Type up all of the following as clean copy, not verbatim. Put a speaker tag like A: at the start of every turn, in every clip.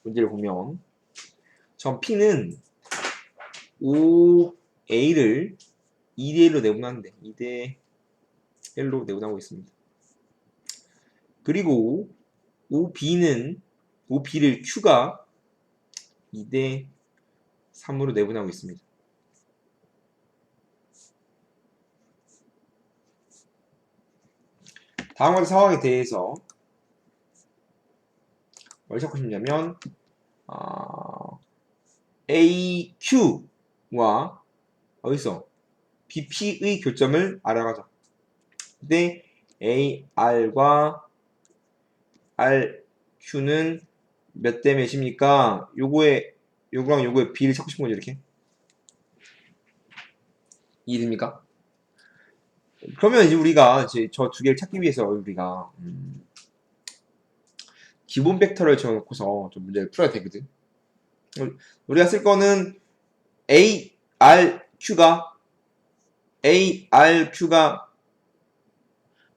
A: 문제를 보면 전 P는 5A를 2대1로 내분하는데 2대1로 내분하고 있습니다. 그리고 5B를 Q가 2대3으로 내분하고 있습니다. 다음과 같은 상황에 대해서 뭘 찾고 싶냐면 AQ와 어디서 BP의 교점을 알아가자. 근데 AR과 RQ는 몇 대 몇입니까? 요거랑 요거의 B를 찾고 싶은 거죠, 이렇게. 이해됩니까? 그러면 이제 우리가 저 두 개를 찾기 위해서 우리가 기본 벡터를 정해놓고서 좀 문제를 풀어야 되거든. 우리가 쓸 거는 ARQ가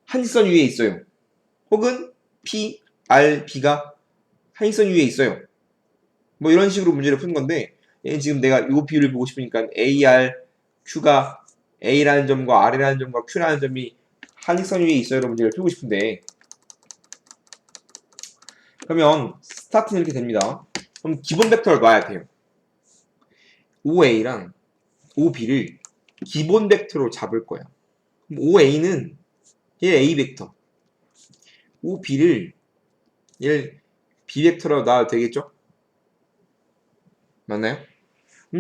A: 한직선 위에 있어요. 혹은 PRB가 한직선 위에 있어요. 뭐 이런 식으로 문제를 푸는 건데, 얘는 지금 내가 이 비율을 보고 싶으니까 ARQ가 A라는 점과 R이라는 점과 Q라는 점이 한직선 위에 있어요로 문제를 풀고 싶은데, 그러면 스타트는 이렇게 됩니다. 그럼 기본 벡터를 놔야 돼요. OA랑 OB를 기본 벡터로 잡을 거야. 그럼 OA는 얘 A 벡터, OB를 얘를 B 벡터로 놔도 되겠죠? 맞나요?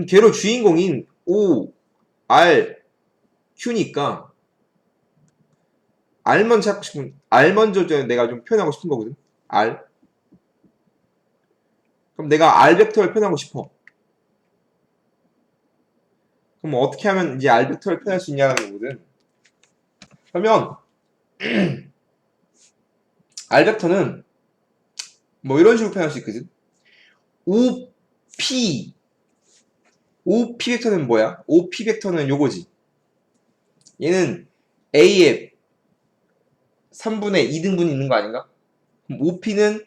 A: 걔로 주인공인 O, R, Q니까 R 먼저 찾고 싶으면 R 먼저 내가 좀 표현하고 싶은 거거든. R. 그럼 내가 R 벡터를 표현하고 싶어. 그럼 어떻게 하면 이제 R 벡터를 표현할 수 있냐는 거거든. 그러면 R 벡터는 뭐 이런 식으로 표현할 수 있거든. OP 벡터는 뭐야? OP 벡터는 요거지. 얘는 A에 3분의 2등분이 있는 거 아닌가? 그럼 OP는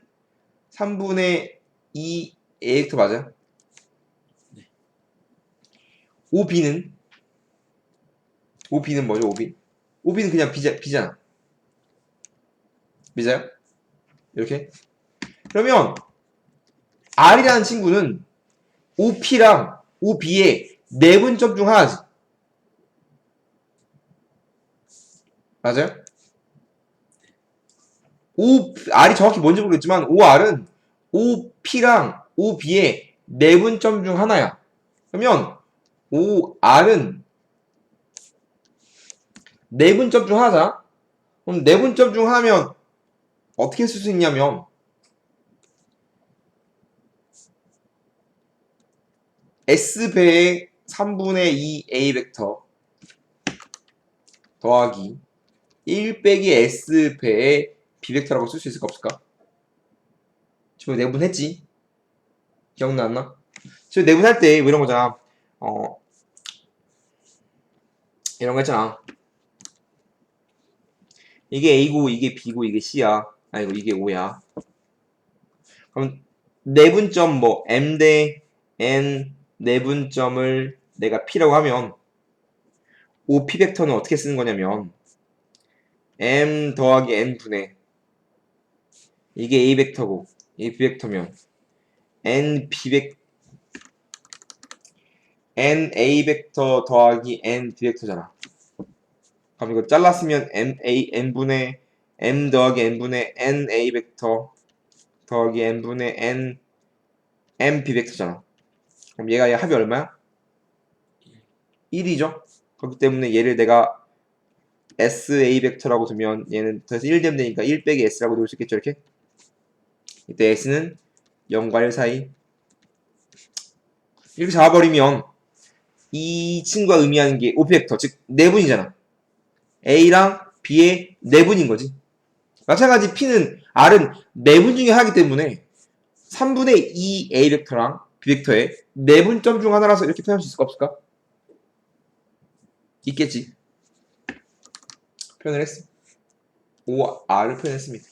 A: 3분의 2 A 벡터 맞아요? OB는 뭐죠? OB는 그냥 B잖아. 맞아요? 이렇게. 그러면 R이라는 친구는 OP랑 OB의 내분점 중 하나지. 맞아요? R이 정확히 뭔지 모르겠지만 OR은 OP랑 OB의 내분점 중 하나야. 그러면 OR은 내분점 중 하나잖아? 그럼 내분점 중 하나면 어떻게 쓸 수 있냐면 S배의 3분의 2 A 벡터 더하기 1 빼기 S배의 B 벡터라고 쓸 수 있을까 없을까? 지금 내분했지? 기억나나? 지금 내분할 때 뭐 이런 거잖아. 이런 거 있잖아. 이게 A고 이게 B고 이게 C야. 아니고 이게 O야. 그럼 내분점 뭐 M 대 N 내분점을 내가 P라고 하면 OP 벡터는 어떻게 쓰는 거냐면 M 더하기 N 분의 이게 A 벡터고 이게 B 벡터면 N A 벡터 더하기 N B 벡터잖아. 그럼 이거 잘랐으면 M 더하기 N분의 N A 벡터 더하기 N분의 N M B 벡터잖아. 그럼 얘가 합이 얼마야? 1이죠? 그렇기 때문에 얘를 내가 SA 벡터라고 두면 얘는 더해서 1 되면 되니까 1 빼기 S라고 놓을 수 있겠죠, 이렇게? 이때 S는 0과 1 사이. 이렇게 잡아버리면 이 친구가 의미하는 게 OP 벡터, 즉 내분이잖아. A랑 B의 내분인 거지. 마찬가지 P는 R은 내분 중에 하나이기 때문에 3분의 2 A 벡터랑 B 벡터의 내분점 중 하나라서 이렇게 표현할 수 있을까 없을까? 있겠지. 표현을 했어. OR을 표현했습니다.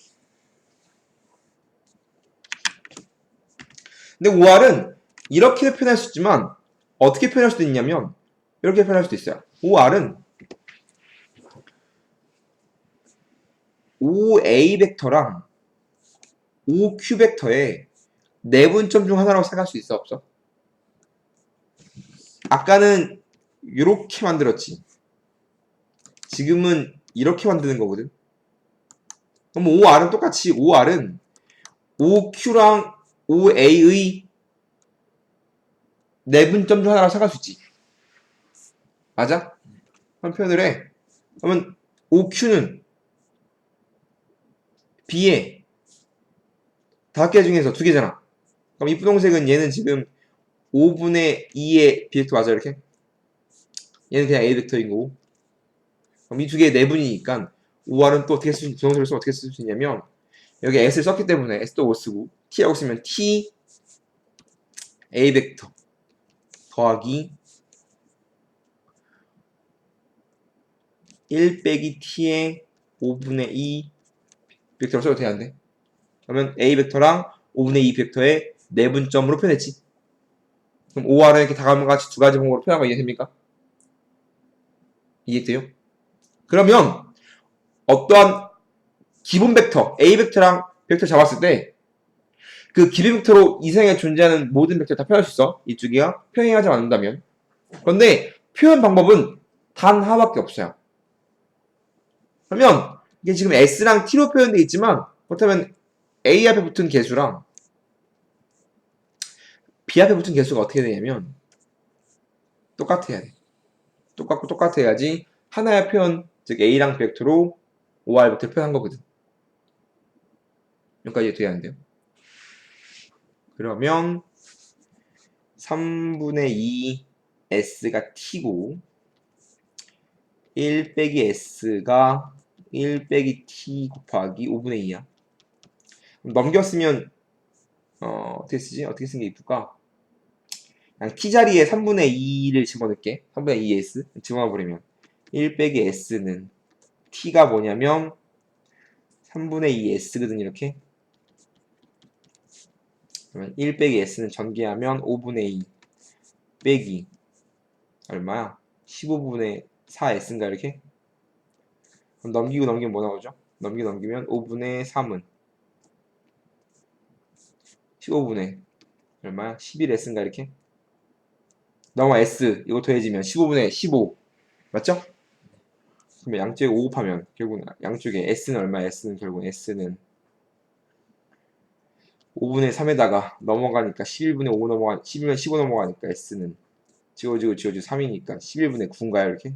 A: 근데 5R은 이렇게 표현할 수 있지만 어떻게 표현할 수도 있냐면 이렇게 표현할 수도 있어요. 5R은 5A 벡터랑 5Q 벡터의 내분점 중 하나라고 생각할 수 있어, 없어? 아까는 이렇게 만들었지. 지금은 이렇게 만드는 거거든. 그럼 5R은 똑같이 5R은 5Q랑 5A의 내분점 중 하나라고 생각할 수 있지. 맞아? 그럼 표현을 해. 그러면 5Q는 B의 5개 중에서 2개잖아. 그럼 이 분홍색은 얘는 지금 5분의 2의 B벡터 맞아, 이렇게? 얘는 그냥 A 벡터인 거고. 그럼 이 두 개의 내분이니까 5R은 또 어떻게 분홍색을 쓰면 어떻게 쓸 수 있냐면 여기 S를 썼기 때문에 S도 5 쓰고 T하고 쓰면 T A 벡터 더하기 1 빼기 T의 5분의 2 벡터로 써도 되는데 그러면 A 벡터랑 5분의 2 벡터의 내분점으로 표현했지. 그럼 5R은 이렇게 다음같이 두 가지 방법으로 표현한 거 이해됩니까? 이해돼요? 그러면 어떠한 기본 벡터 A 벡터랑 벡터 잡았을 때 그 기본 벡터로 이상에 존재하는 모든 벡터 다 표현할 수 있어. 이 두 개가 평행하지 않는다면. 그런데 표현 방법은 단 하나밖에 없어요. 그러면 이게 지금 S랑 T로 표현되어 있지만 그렇다면 A 앞에 붙은 개수랑 B 앞에 붙은 개수가 어떻게 되냐면 똑같아야 돼. 똑같고 똑같아야지 하나의 표현, 즉 A랑 벡터로 5R 벡터를 표현한 거거든. 여기까지 이해돼야 하는데요. 그러면 3분의 2 S가 T고 1 빼기 S가 1 빼기 T 곱하기 5분의 2야. 넘겼으면 어떻게 쓰지? 어떻게 쓴 게 이쁠까? 그냥 T 자리에 3분의 2를 집어넣을게. 3분의 2 S 집어넣어버리면 1 빼기 S는 T가 뭐냐면 3분의 2 S거든 이렇게. 그러면 1 빼기 S는 전개하면 5분의 2 빼기 얼마야? 15분의 4 S인가 이렇게? 그럼 넘기고 넘기면 뭐 나오죠? 넘기고 넘기면 5분의 3은 15분의 얼마야? 11S인가 이렇게? 넘어 S 이거 더해지면 15분의 15 맞죠? 그러면 양쪽에 5 곱하면 결국은 양쪽에 S는 얼마야? S는 결국 S는 5분의 3에다가 넘어가니까 11분의 5 넘어가 11분의 15 넘어가니까 S는 지워지고 3이니까 11분의 9인가요 이렇게?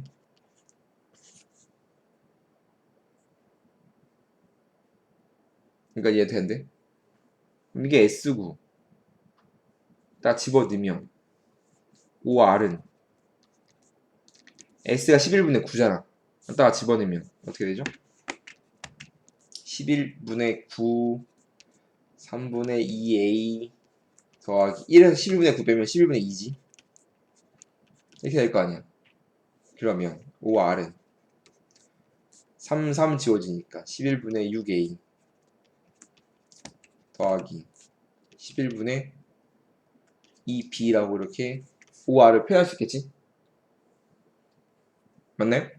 A: 그러니까 이해되는데? 그럼 이게 S고 딱 집어넣으면 5R은 S가 11분의 9잖아. 갖다가 집어넣으면 어떻게 되죠? 11분의 9 3분의 2A 더하기 1에서 11분의 9 빼면 11분의 2지. 이렇게 될 거 아니야. 그러면 5R은 3 지워지니까 11분의 6A 더하기 11분의 2B라고 이렇게 5R을 표현할 수 있겠지? 맞나요?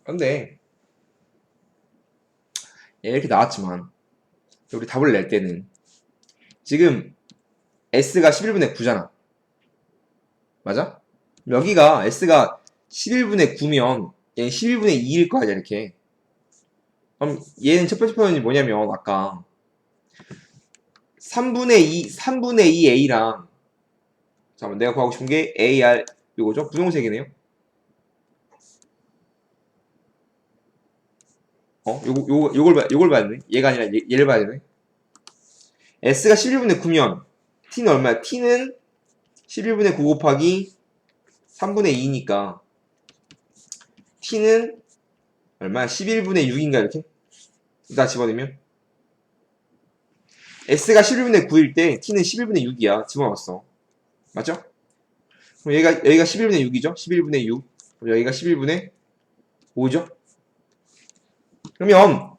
A: 근데 이렇게 나왔지만 우리 답을 낼 때는 지금 S가 11분의 9잖아. 맞아? 여기가 S가 11분의 9면 얘는 11분의 2일 거 아니야 이렇게. 그럼 얘는 첫 번째 표현이 뭐냐면 아까 3분의 2 A랑 잠깐만 내가 구하고 싶은 게 AR 이거죠? 분홍색이네요. 요걸 봐야 되네. 얘가 아니라 얘를 봐야 되네. S가 11분의 9면 T는 얼마야? T는 11분의 9 곱하기 3분의 2니까 T는 얼마야? 11분의 6인가 이렇게? 다 집어넣으면 S가 11분의 9일 때 T는 11분의 6이야. 집어넣었어. 맞죠? 그럼 여기가 11분의 6이죠? 11분의 6. 그럼 여기가 11분의 5죠? 그러면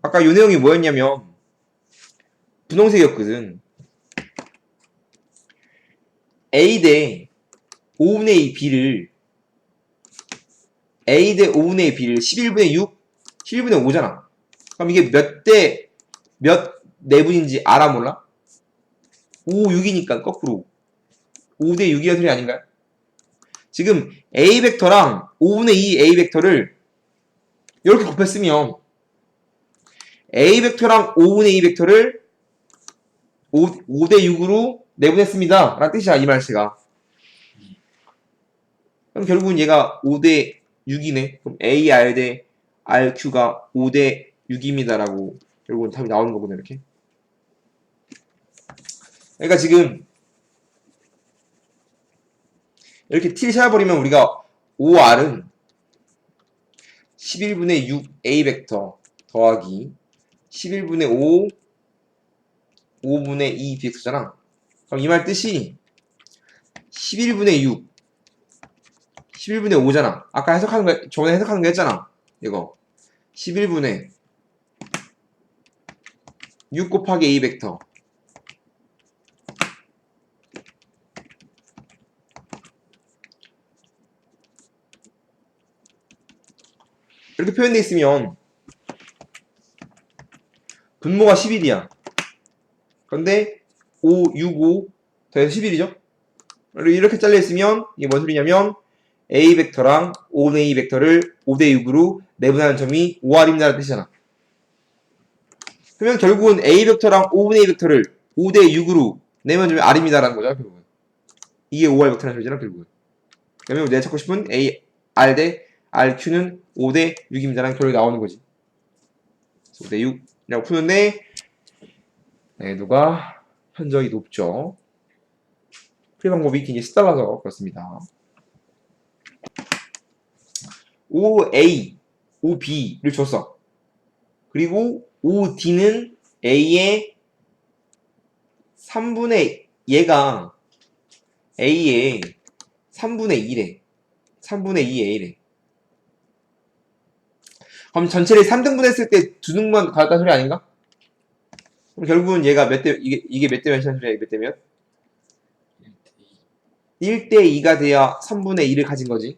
A: 아까 요 내용이 뭐였냐면 분홍색이었거든. A 대 5분의 2 B를 A 대 5분의 2 B를 11분의 6, 11분의 5잖아. 그럼 이게 몇 내분인지 알아 몰라? 5, 6이니까 거꾸로 5 대 6이라는 소리 아닌가요? 지금 A 벡터랑 5분의 2 A 벡터를 이렇게 곱했으면 A 벡터랑 5분의 2 벡터를 5 대 6으로 내분했습니다. 라는 뜻이야, 이 말씨가. 그럼 결국은 얘가 5 대 6이네. 그럼 AR 대 RQ가 5 대 6입니다. 라고 결국은 답이 나오는 거구나, 이렇게. 그러니까 지금 이렇게 T를 찾아버리면 우리가 5R은 11분의 6 A 벡터 더하기 11분의 5 5분의 2 bx잖아. 그럼 이 말 뜻이 11분의 6 11분의 5잖아. 아까 해석하는 거 저번에 해석하는 거 했잖아. 이거 11분의 6 곱하기 A 벡터 이렇게 표현되어 있으면 분모가 11이야. 그런데 5, 6, 5 더해서 11이죠. 이렇게 잘려있으면 이게 뭔 소리냐면 A 벡터랑 5분의 2 벡터를 5 대 6으로 내분하는 점이 5R입니다라는 뜻이잖아. 그러면 결국은 A 벡터랑 5분의 2 벡터를 5 대 6으로 내면 점이 R입니다라는 거죠. 결국은 이게 5R 벡터라는 소리잖아. 결국은 그러면 내가 찾고 싶은 A, R 대 RQ는 5 대 6입니다라는 결론이 나오는 거지. 5 대 6이라고 푸는데 누가 현저히 높죠. 풀이 방법이 굉장히 스달라서 그렇습니다. OA, OB를 줬어. 그리고 OD는 A의 3분의 얘가 A의 3분의 1에 3분의 2 A래. 그럼 전체를 3등분 했을 때 2등분 가졌다는 소리 아닌가? 그럼 결국은 얘가 이게 몇 대 몇이라는 소리야? 몇 대 몇? 1대 2가 돼야 3분의 1을 가진 거지.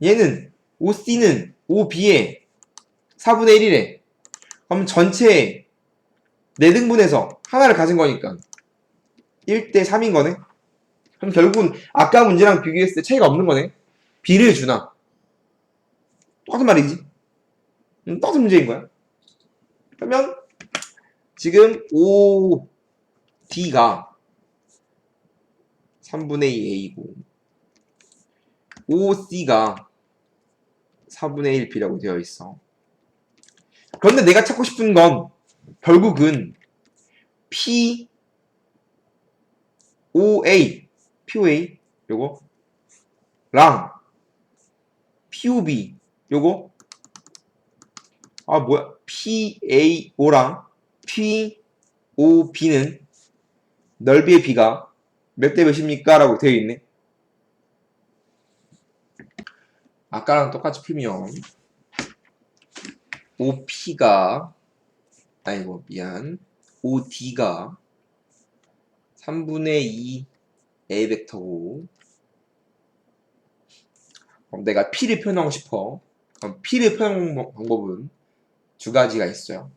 A: 얘는 OC는 OB의 4분의 1이래. 그럼 전체 4등분해서 하나를 가진 거니까 1대 3인 거네. 그럼 결국은 아까 문제랑 비교했을 때 차이가 없는 거네. B를 주나. 똑같은 말이지. 똑같은 문제인 거야. 그러면 지금 OD가 3분의 2 A고 OC가 4분의 1 B라고 되어 있어. 그런데 내가 찾고 싶은 건 결국은 P OA POA 요거 랑 POB 요거 뭐야 PAO랑 POB는 넓이의 B가 몇 대 몇입니까? 라고 되어 있네. 아까랑 똑같이 풀면 OP가 아이고 미안 OD가 3분의 2 A 벡터고 그럼 내가 P를 표현하고 싶어. 그럼 P를 표현하는 방법은 두 가지가 있어요.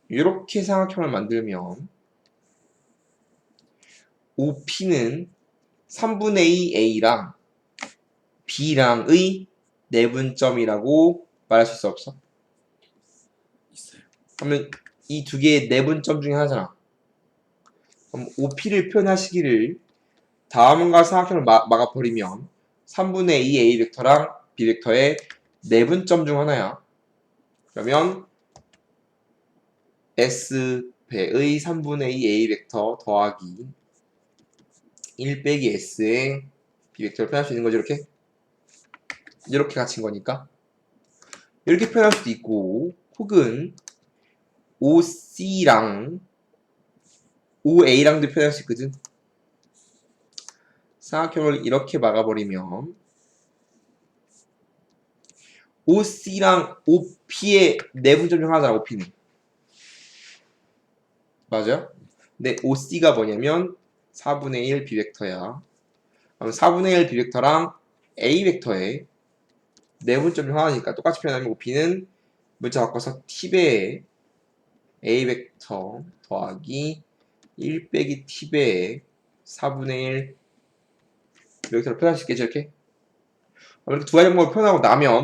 A: 이렇게 삼각형을 만들면 OP는 3분의 2 A랑 B랑의 내분점이라고 말할 수 있어 없어?
B: 있어요.
A: 그러면 이 두 개의 내분점 중에 하나잖아. 그럼 OP를 표현하시기를 다음과 삼각형을 막아버리면 3분의 2 A 벡터랑 B 벡터의 내분점 중 하나야. 그러면 S배의 3분의 2 A 벡터 더하기 1 빼기 S의 B 벡터를 표현할 수 있는 거죠. 이렇게 갇힌 거니까 이렇게 표현할 수도 있고 혹은 OC랑 OA랑도 표현할 수 있거든. 삼각형을 이렇게 막아버리면 OC랑 OP의 내분점 중 하나잖아, OP는. 맞아요? 근데 OC가 뭐냐면 4분의 1 B벡터야. 그럼 4분의 1 B벡터랑 A벡터의 내분점 중 하나니까 똑같이 표현하면 OP는 문자 바꿔서 T배의 A벡터 더하기 1 빼기 T배의 4분의 1 B벡터를 표현할 수 있겠죠, 이렇게? 이렇게 두 가지 방법을 표현하고 나면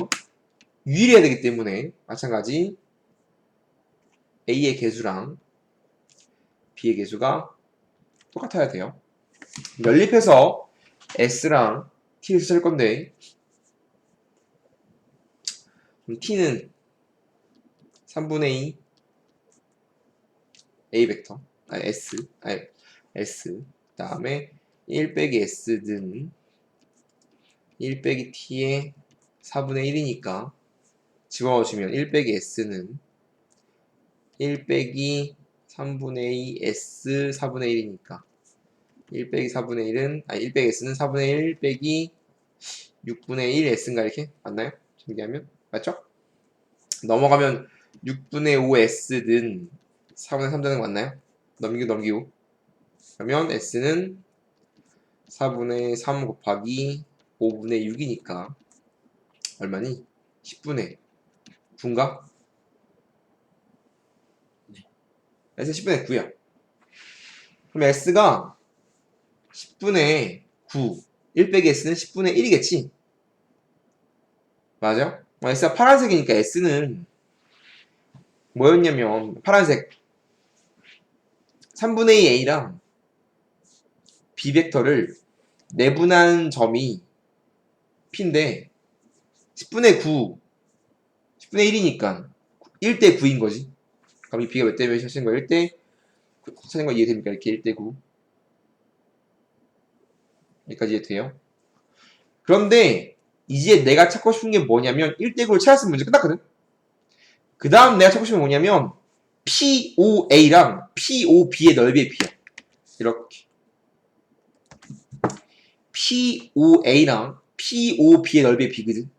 A: 유일해야 되기 때문에 마찬가지 A의 개수랑 B의 개수가 똑같아야 돼요. 연립해서 S랑 T를 쓸 건데 T는 3분의 2 A 벡터 S 그 다음에 1 빼기 S는 1 빼기 T의 4분의 1이니까 집어넣어주면 1 빼기 S는 1 빼기 3분의 2 S 4분의 1이니까 1 빼기 4분의 1은 1 빼기 S는 4분의 1 빼기 6분의 1 S인가 이렇게? 맞나요? 정리하면? 맞죠? 넘어가면 6분의 5 S는 4분의 3 되는 거 맞나요? 넘기고 그러면 S는 4분의 3 곱하기 5분의 6이니까 얼마니? 10분의 9인가?
B: 네.
A: S 10분의 9야. 그럼 S가 10분의 9 1 빼기 S는 10분의 1이겠지? 맞아? S가 파란색이니까 S는 뭐였냐면 파란색 3분의 2 A랑 B벡터를 내분한 점이 P인데 10분의 9 10분의 1이니까 1대 9인 거지. 그럼 이 B가 몇 대 몇이 하시는 거야? 1대 찾는 거 이해됩니까? 이렇게 1대 9 여기까지 이해돼요? 그런데 이제 내가 찾고 싶은 게 뭐냐면 1대 9를 찾았으면 문제 끝났거든? 그 다음 내가 찾고 싶은 게 뭐냐면 POA랑 POB의 넓이의 B야. 이렇게 POA랑 POB의 넓이의 B거든?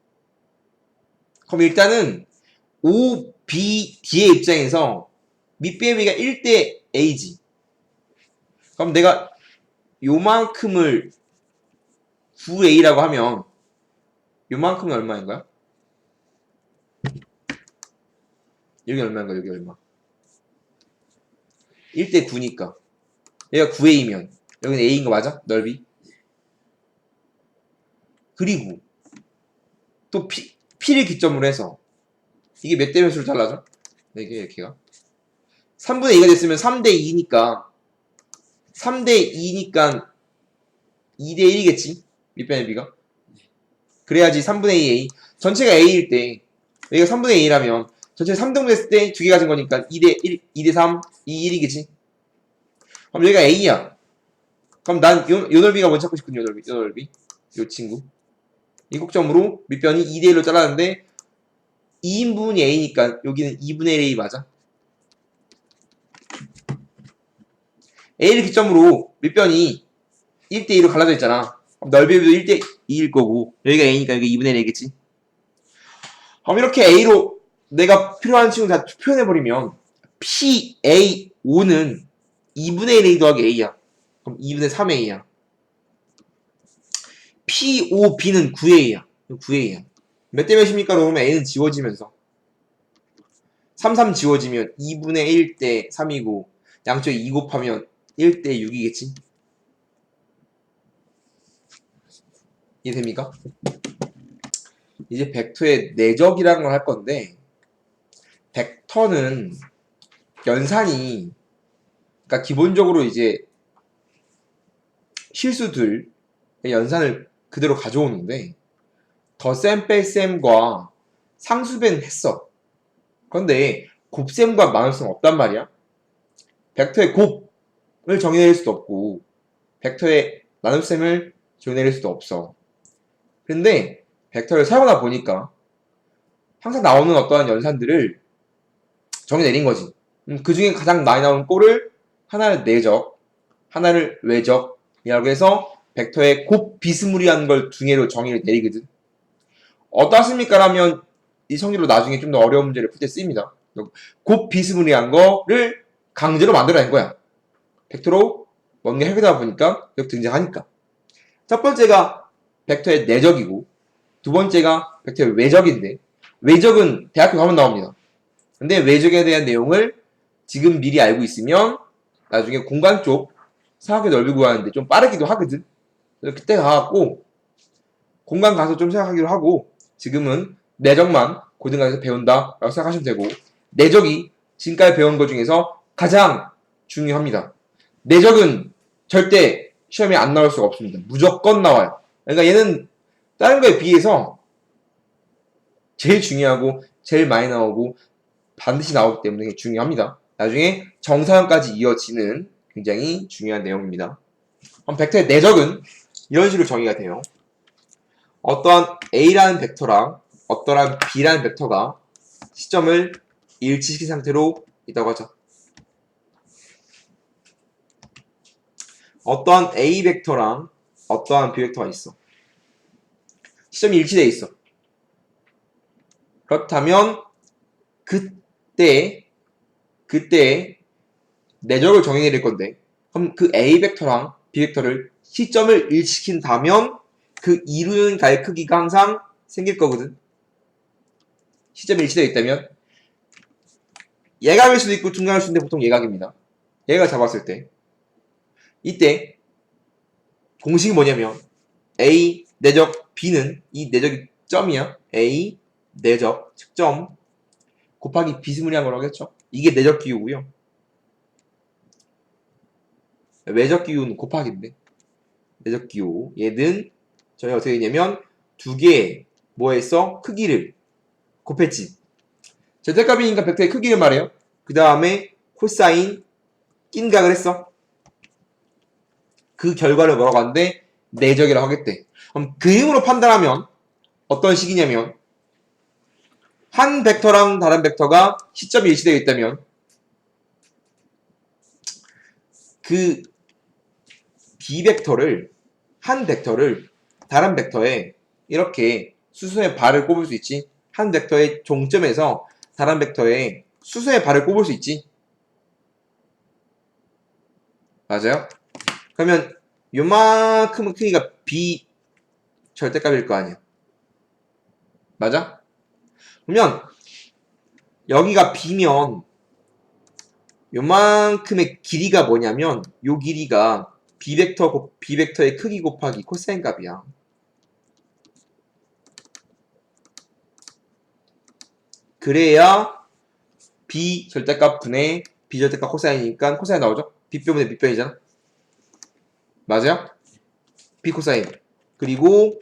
A: 그럼 일단은 OBD의 입장에서 밑배미가 1대 A지. 그럼 내가 요만큼을 9A라고 하면 요만큼은 얼마인 거야? 여기 얼마인 거야? 여기 얼마? 1대 9니까 얘가 9A면 여기는 A인 거 맞아? 넓이? 그리고 또 P를 기점으로 해서 이게 몇 대 몇으로 잘라져? 이게 이렇게가 3분의 2가 됐으면 3대 2니까 3대 2니까 2대 1이겠지? 밑변의 B가? 그래야지 3분의 2 A 전체가 A일 때 여기가 3분의 2라면 전체 3등분 했을 때 두 개 가진 거니까 2대 1, 2대 3, 2, 1이겠지? 그럼 여기가 A야. 그럼 난 요 넓이가 뭔지 찾고 싶거든. 요 넓이. 요 친구. 이 곡점으로 밑변이 2대 1로 잘랐는데 2인분이 A니까 여기는 2분의 1 A 맞아. A를 기점으로 밑변이 1대 2로 갈라져 있잖아. 그럼 넓이도 1대 2일 거고 여기가 A니까 여기 2분의 1 A겠지. 그럼 이렇게 A로 내가 필요한 친구 다 표현해버리면 PAO는 2분의 1 A 더하기 A야. 그럼 2분의 3 A야. POB는 9A야. 9A야. 몇 대 몇입니까? 그러면 A는 지워지면서 3, 3 지워지면 2분의 1대 3이고 양쪽에 2 곱하면 1대 6이겠지? 이해됩니까? 이제 벡터의 내적이라는 걸 할 건데 벡터는 연산이 그러니까 기본적으로 이제 실수들의 연산을 그대로 가져오는데 덧셈 뺄셈과 상수배는 했어. 그런데 곱셈과 나눗셈은 없단 말이야. 벡터의 곱을 정의내릴 수도 없고 벡터의 나눗셈을 정의내릴 수도 없어. 근데 벡터를 사용하다 보니까 항상 나오는 어떠한 연산들을 정의내린 거지. 그 중에 가장 많이 나오는 꼴을 하나를 내적, 하나를 외적이라고 해서 벡터의 곱 비스무리한 걸 두 개로 정의를 내리거든. 어떻습니까? 라면 이 성질로 나중에 좀 더 어려운 문제를 풀 때 쓰입니다. 곱 비스무리한 거를 강제로 만들어낸 거야. 벡터로 뭔가 해결하다 보니까 여기 등장하니까. 첫 번째가 벡터의 내적이고 두 번째가 벡터의 외적인데 외적은 대학교 가면 나옵니다. 근데 외적에 대한 내용을 지금 미리 알고 있으면 나중에 공간 쪽 사각의 넓이 구하는데 좀 빠르기도 하거든. 그래서 그때 가갖고 공간 가서 좀 생각하기로 하고 지금은 내적만 고등학교에서 배운다 라고 생각하시면 되고 내적이 지금까지 배운 것 중에서 가장 중요합니다. 내적은 절대 시험에 안 나올 수가 없습니다. 무조건 나와요. 그러니까 얘는 다른 거에 비해서 제일 중요하고 제일 많이 나오고 반드시 나오기 때문에 중요합니다. 나중에 정사형까지 이어지는 굉장히 중요한 내용입니다. 그럼 벡터의 내적은 이런 식으로 정의가 돼요. 어떠한 A라는 벡터랑 어떠한 B라는 벡터가 시점을 일치시킨 상태로 있다고 하죠. 어떠한 A 벡터랑 어떠한 B 벡터가 있어. 시점이 일치되어 있어. 그렇다면 그때 내적을 정의해낼 건데 그럼 그 A 벡터랑 B 벡터를 시점을 일치시킨다면 그 이루는 갈 크기가 항상 생길 거거든. 시점이 일치되어 있다면 예각일 수도 있고 둔각일 수도 있는데 보통 예각입니다. 얘가 잡았을 때 이때 공식이 뭐냐면 A 내적 B는 이 내적이 점이야. A 내적 측점 곱하기 비스무리한 걸 하겠죠. 이게 내적 기호고요. 외적 기호는 곱하기인데 내적 기호 얘는 저희 어떻게 했냐면 두 개의 뭐 했어? 크기를 곱했지. 절대값이니까 벡터의 크기를 말해요. 그 다음에 코사인 낀 각을 했어. 그 결과를 뭐라고 하는데 내적이라고 하겠대. 그럼 그림으로 판단하면 어떤 식이냐면 한 벡터랑 다른 벡터가 시점이 일치되어 있다면 그 B 벡터를 한 벡터를 다른 벡터에 이렇게 수선의 발을 꼽을 수 있지. 한 벡터의 종점에서 다른 벡터에 수선의 발을 꼽을 수 있지. 맞아요? 그러면 요만큼은 크기가 B 절대값일 거 아니야. 맞아? 그러면 여기가 B면 요만큼의 길이가 뭐냐면 요 길이가 B벡터의 크기 곱하기 코사인 값이야. 그래야 B 절대값 분의 B 절대값 코사인이니까 코사인 나오죠? B변분의 B변이잖아. 맞아요? B 코사인. 그리고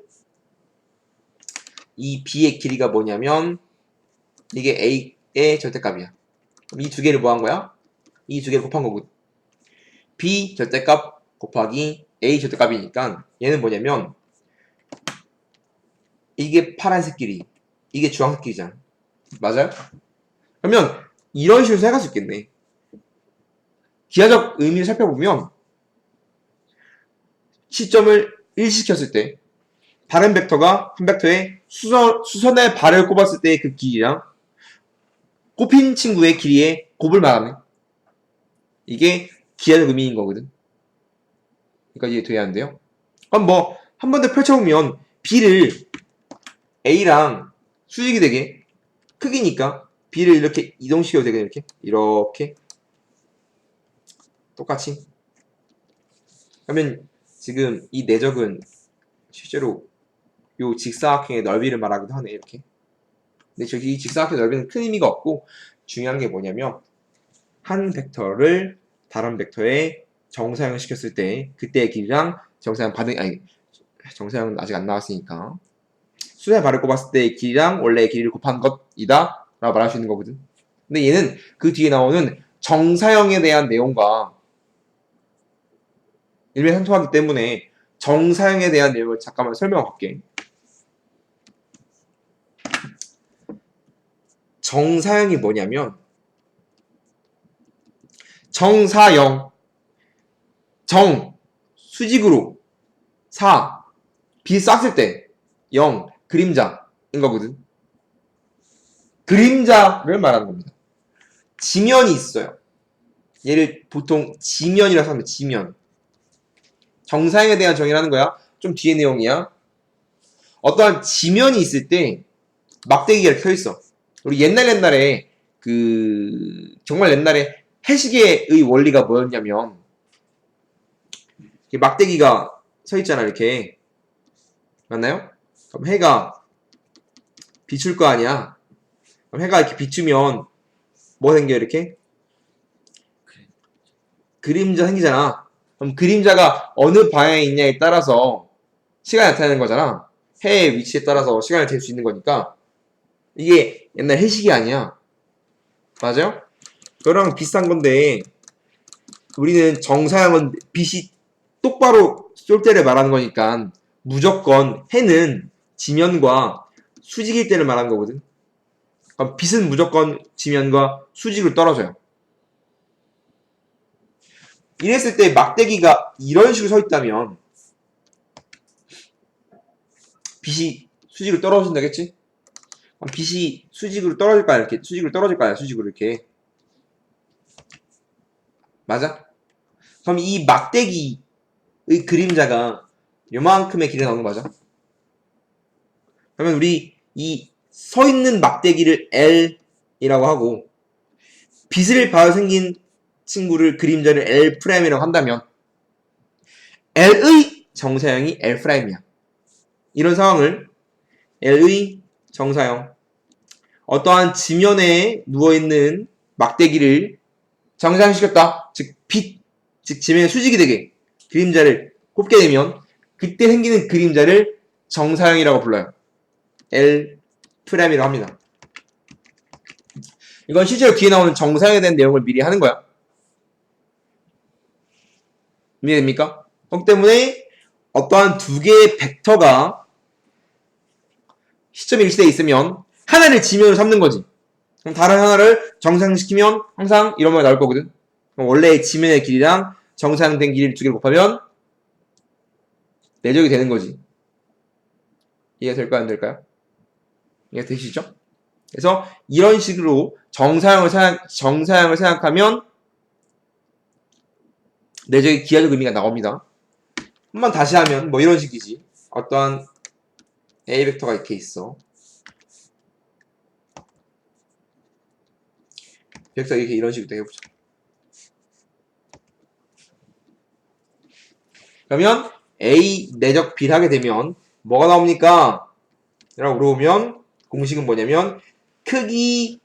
A: 이 B의 길이가 뭐냐면 이게 A의 절대값이야. 그럼 이 두 개를 뭐 한 거야? 이 두 개를 곱한 거고 B 절대값 곱하기 A 절대값이니까 얘는 뭐냐면 이게 파란색 길이 이게 주황색 길이잖아. 맞아요? 그러면 이런 식으로 생각할 수 있겠네. 기하적 의미를 살펴보면 시점을 일시켰을 때 다른 벡터가 한 벡터에 수선의 발을 꼽았을 때의 그 길이랑 꼽힌 친구의 길이의 곱을 말하네. 이게 기하적 의미인 거거든. 그러니까 이해 돼야 하는데요. 그럼 뭐 한 번 더 펼쳐보면 B를 A랑 수직이 되게 크기니까 B를 이렇게 이동시켜도 되게 이렇게 똑같이. 그러면 지금 이 내적은 실제로 요 직사각형의 넓이를 말하기도 하네 이렇게. 근데 저기 이 직사각형의 넓이는 큰 의미가 없고 중요한 게 뭐냐면 한 벡터를 다른 벡터에 정사형을 시켰을 때 그때의 길이랑 정사형은 아직 안 나왔으니까 수의 발을 꼽았을 때의 길이랑 원래의 길이를 곱한 것이다 라고 말할 수 있는 거거든. 근데 얘는 그 뒤에 나오는 정사형에 대한 내용과 일맥상통하기 때문에 정사형에 대한 내용을 잠깐만 설명할게. 정사형이 뭐냐면 정사형 정 수직으로 사 B 쌌을 때 0 그림자인 거거든. 그림자를 말하는 겁니다. 지면이 있어요. 얘를 보통 지면이라고 합니다. 지면. 정사형에 대한 정의를 하는 거야. 좀 뒤에 내용이야. 어떠한 지면이 있을 때 막대기가 켜 있어. 우리 옛날에 정말 옛날에 해시계의 원리가 뭐였냐면 막대기가 서 있잖아. 이렇게 맞나요? 그럼 해가 비출 거 아니야. 그럼 해가 이렇게 비추면 뭐 생겨? 이렇게 그림자 생기잖아. 그럼 그림자가 어느 방향에 있냐에 따라서 시간이 나타나는 거잖아. 해의 위치에 따라서 시간을 잴 수 있는 거니까 이게 옛날 해시계 아니야. 맞아요? 그거랑 비슷한 건데 우리는 정사형은 빛이 똑바로 쏠 때를 말하는 거니까 무조건 해는 지면과 수직일 때를 말하는 거거든. 그럼 빛은 무조건 지면과 수직으로 떨어져요. 이랬을 때 막대기가 이런 식으로 서 있다면 빛이 수직으로 떨어진다겠지? 그럼 빛이 수직으로 떨어질까요? 이렇게 수직으로 떨어질까요? 수직으로 이렇게 맞아? 그럼 이 막대기의 그림자가 요만큼의 길이 나오는 거 맞아? 그러면 우리 이 서 있는 막대기를 L이라고 하고 빛을 봐서 생긴 친구를 그림자를 L'이라고 한다면 L의 정사형이 L'이야. 이런 상황을 L의 정사형 어떠한 지면에 누워있는 막대기를 정사형시켰다. 즉 빛, 즉 지면의 수직이 되게 그림자를 꼽게 되면 그때 생기는 그림자를 정사형이라고 불러요. L'이라고 합니다. 이건 실제로 뒤에 나오는 정사형에 대한 내용을 미리 하는 거야. 이해됩니까? 그렇기 때문에 어떠한 두 개의 벡터가 시점이 일치되어 있으면 하나를 지면으로 삼는 거지. 그럼 다른 하나를 정사형시키면 항상 이런 말이 나올 거거든. 그럼 원래의 지면의 길이랑 정사형된 길이를 두 개를 곱하면 내적이 되는 거지. 이해가 될까요? 안 될까요? 이해가 되시죠? 그래서 이런 식으로 정사형을 생각하면 내적의 기하적 의미가 나옵니다. 한번 다시 하면 뭐 이런 식이지. 어떠한 A 벡터가 이렇게 있어. 벡터 이렇게 이런 식으로 해보자. 그러면 A 내적 B를 하게 되면 뭐가 나옵니까? 라고 물어보면 공식은 뭐냐면 크기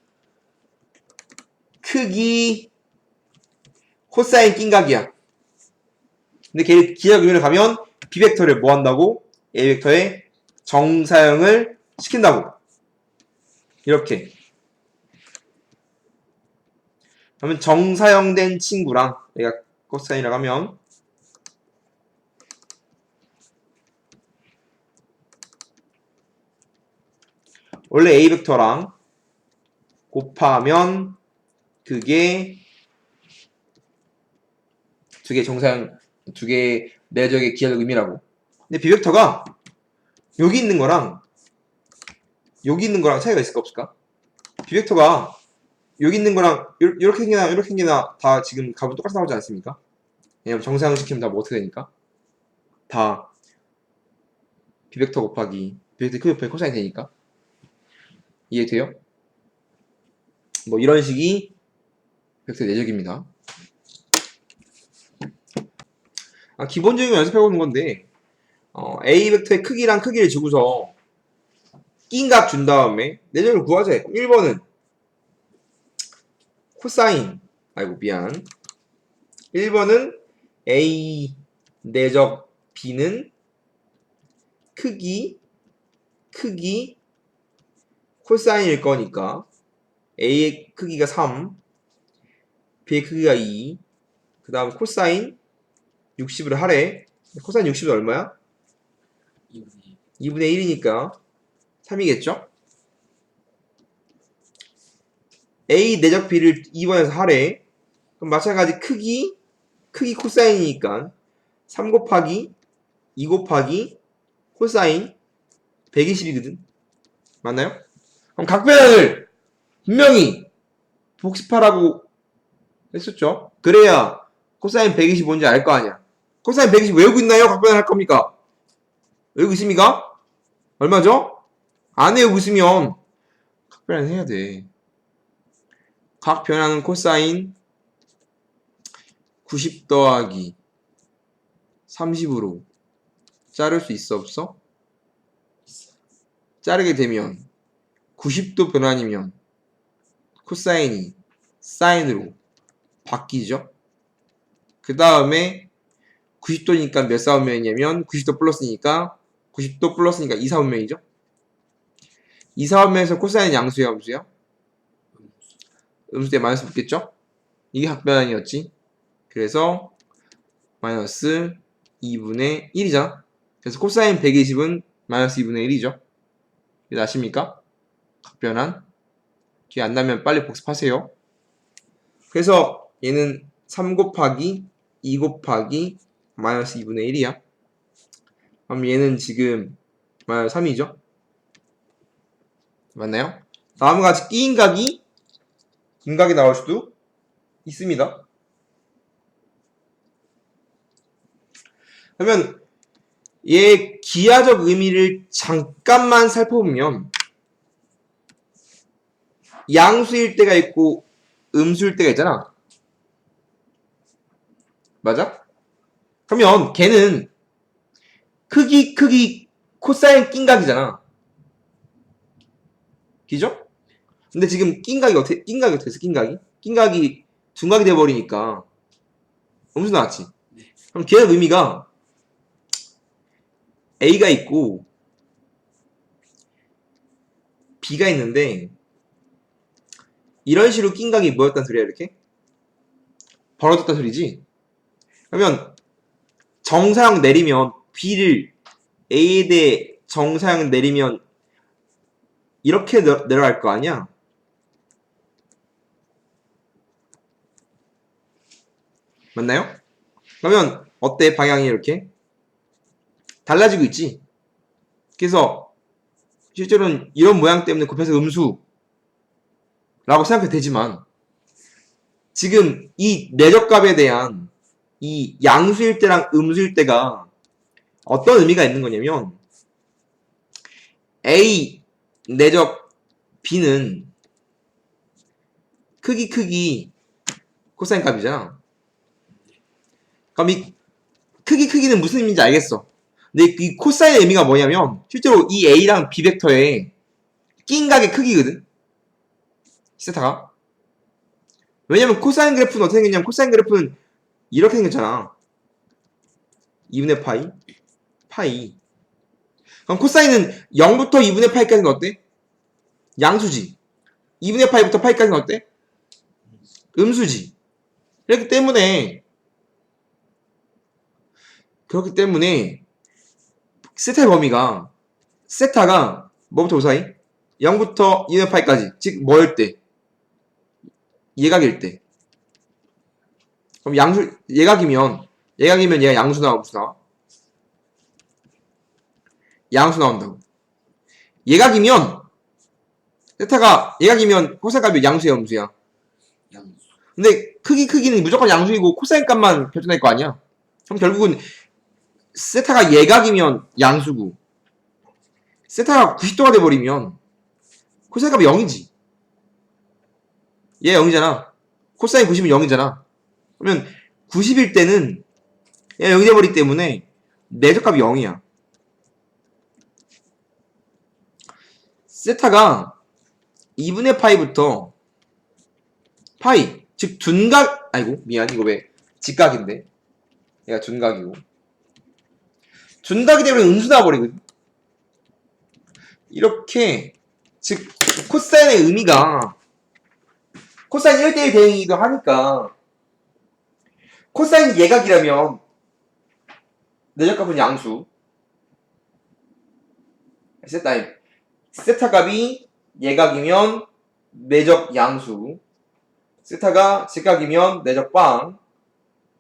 A: 코사인 낀각이야. 근데 걔 기하적 의미를 가면 B 벡터를 뭐 한다고? A 벡터의 정사형을 시킨다고. 이렇게. 그러면 정사형된 친구랑 내가 코사인이라고 하면 원래 A 벡터랑 곱하면 그게 두 개 정사형, 두 개의 내적의 기하적 의미라고. 근데 B 벡터가 여기 있는 거랑 차이가 있을까 없을까? B 벡터가 여기 있는 거랑 이렇게 생기나 다 지금 값은 똑같이 나오지 않습니까? 왜냐면 정사형 시키면 다 뭐 어떻게 되니까? 다 B 벡터 곱하기 B 벡터 크기 곱하기 코사인 되니까. 이해돼요? 뭐 이런 식이 벡터 내적입니다. 기본적인 거 연습해보는 건데 A 벡터의 크기랑 크기를 주고서 낀 값 준 다음에 내적을 구하자. 1번은 코사인 아이고 미안 1번은 A 내적 B는 크기 코사인일 거니까 A의 크기가 3 B의 크기가 2 그 다음 코사인 60을 하래. 코사인 60은 얼마야? 2분의 1이니까 3이겠죠? A 내적 B를 2번에서 하래. 그럼 마찬가지 크기 코사인이니까 3 곱하기 2 곱하기 코사인 120이거든. 맞나요? 그럼 각변을 분명히 복습하라고 했었죠. 그래야 코사인 120 뭔지 알 거 아니야. 코사인 120 외우고 있나요? 각변할 겁니까? 외우고 있습니까? 얼마죠? 안 외우고 있으면 각변을 해야 돼. 각 변하는 코사인 90 더하기 30으로 자를 수 있어 없어? 자르게 되면 90도 변환이면 코사인이 사인으로 바뀌죠. 그 다음에 90도니까 몇 사분면이냐면 90도 플러스니까 90도 플러스니까 2, 4분면이죠. 2, 4분면에서 코사인 양수야, 음수야? 음수 때 마이너스 붙겠죠? 이게 각변환이었지. 그래서 마이너스 2분의 1이잖아. 그래서 코사인 120은 마이너스 2분의 1이죠. 이거 아십니까? 각변환. 기회 안 나면 빨리 복습하세요. 그래서 얘는 3 곱하기 2 곱하기 마이너스 2분의 1이야. 그럼 얘는 지금 마이너스 3이죠. 맞나요? 다음과 같이 끼인각이 긴각이 나올 수도 있습니다. 그러면 얘 기하적 의미를 잠깐만 살펴보면 양수일 때가 있고 음수일 때가 있잖아. 맞아? 그러면 걔는 크기 코사인 낀각이잖아. 그죠? 근데 지금 낀각이 어떻게 됐어? 낀각이 둔각이 돼버리니까 음수 나왔지. 그럼 걔의 의미가 A가 있고 B가 있는데 이런 식으로 낀각이 뭐였단 소리야? 이렇게 벌어졌단 소리지. 그러면 정사형 내리면 B를 A에 대해 정사형 내리면 이렇게 내려갈 거 아니야? 맞나요? 그러면 어때? 방향이 이렇게 달라지고 있지. 그래서 실제로는 이런 모양 때문에 곱해서 음수라고 생각해도 되지만 지금 이 내적값에 대한 이 양수일 때랑 음수일 때가 어떤 의미가 있는 거냐면 A 내적 B는 크기 코사인 값이잖아. 그럼 이 크기는 무슨 의미인지 알겠어. 근데 이 코사인의 의미가 뭐냐면 실제로 이 A랑 B 벡터의 낀각의 크기거든. 세타가. 왜냐면 코사인 그래프는 어떻게 생겼냐면 코사인 그래프는 이렇게 생겼잖아. 2분의 파이. 그럼 코사인은 0부터 2분의 파이까지는 어때? 양수지. 2분의 파이부터 파이까지는 어때? 음수지. 그렇기 때문에 세타의 범위가 세타가 뭐부터 무사히? 0부터 2분의 파이까지. 즉 뭐일 때? 예각일 때. 그럼 예각이면 얘가 양수 나와 음수 나와? 양수 나온다고. 예각이면 세타가 예각이면 코사인 값이 양수야 음수야?
B: 양수.
A: 근데 크기는 무조건 양수이고 코사인 값만 결정될 거 아니야? 그럼 결국은 세타가 예각이면 양수고 세타가 90도가 돼버리면 코사인 값이 0이지. 얘 0이잖아. 코사인 90은 0이잖아. 그러면 90일 때는 얘가 0이 돼버리기 때문에 내적값이 0이야. 세타가 2분의 파이부터 파이, 즉 둔각, 아이고 미안 이거 왜 직각인데 얘가 둔각이고 둔각이 되면 음수 나와버리거든. 이렇게 즉 코사인의 의미가 코사인 1대1 대응이기도 하니까 코사인 예각이라면 내적값은 양수 세타 값이 예각이면 내적 양수 세타가 직각이면 내적 빵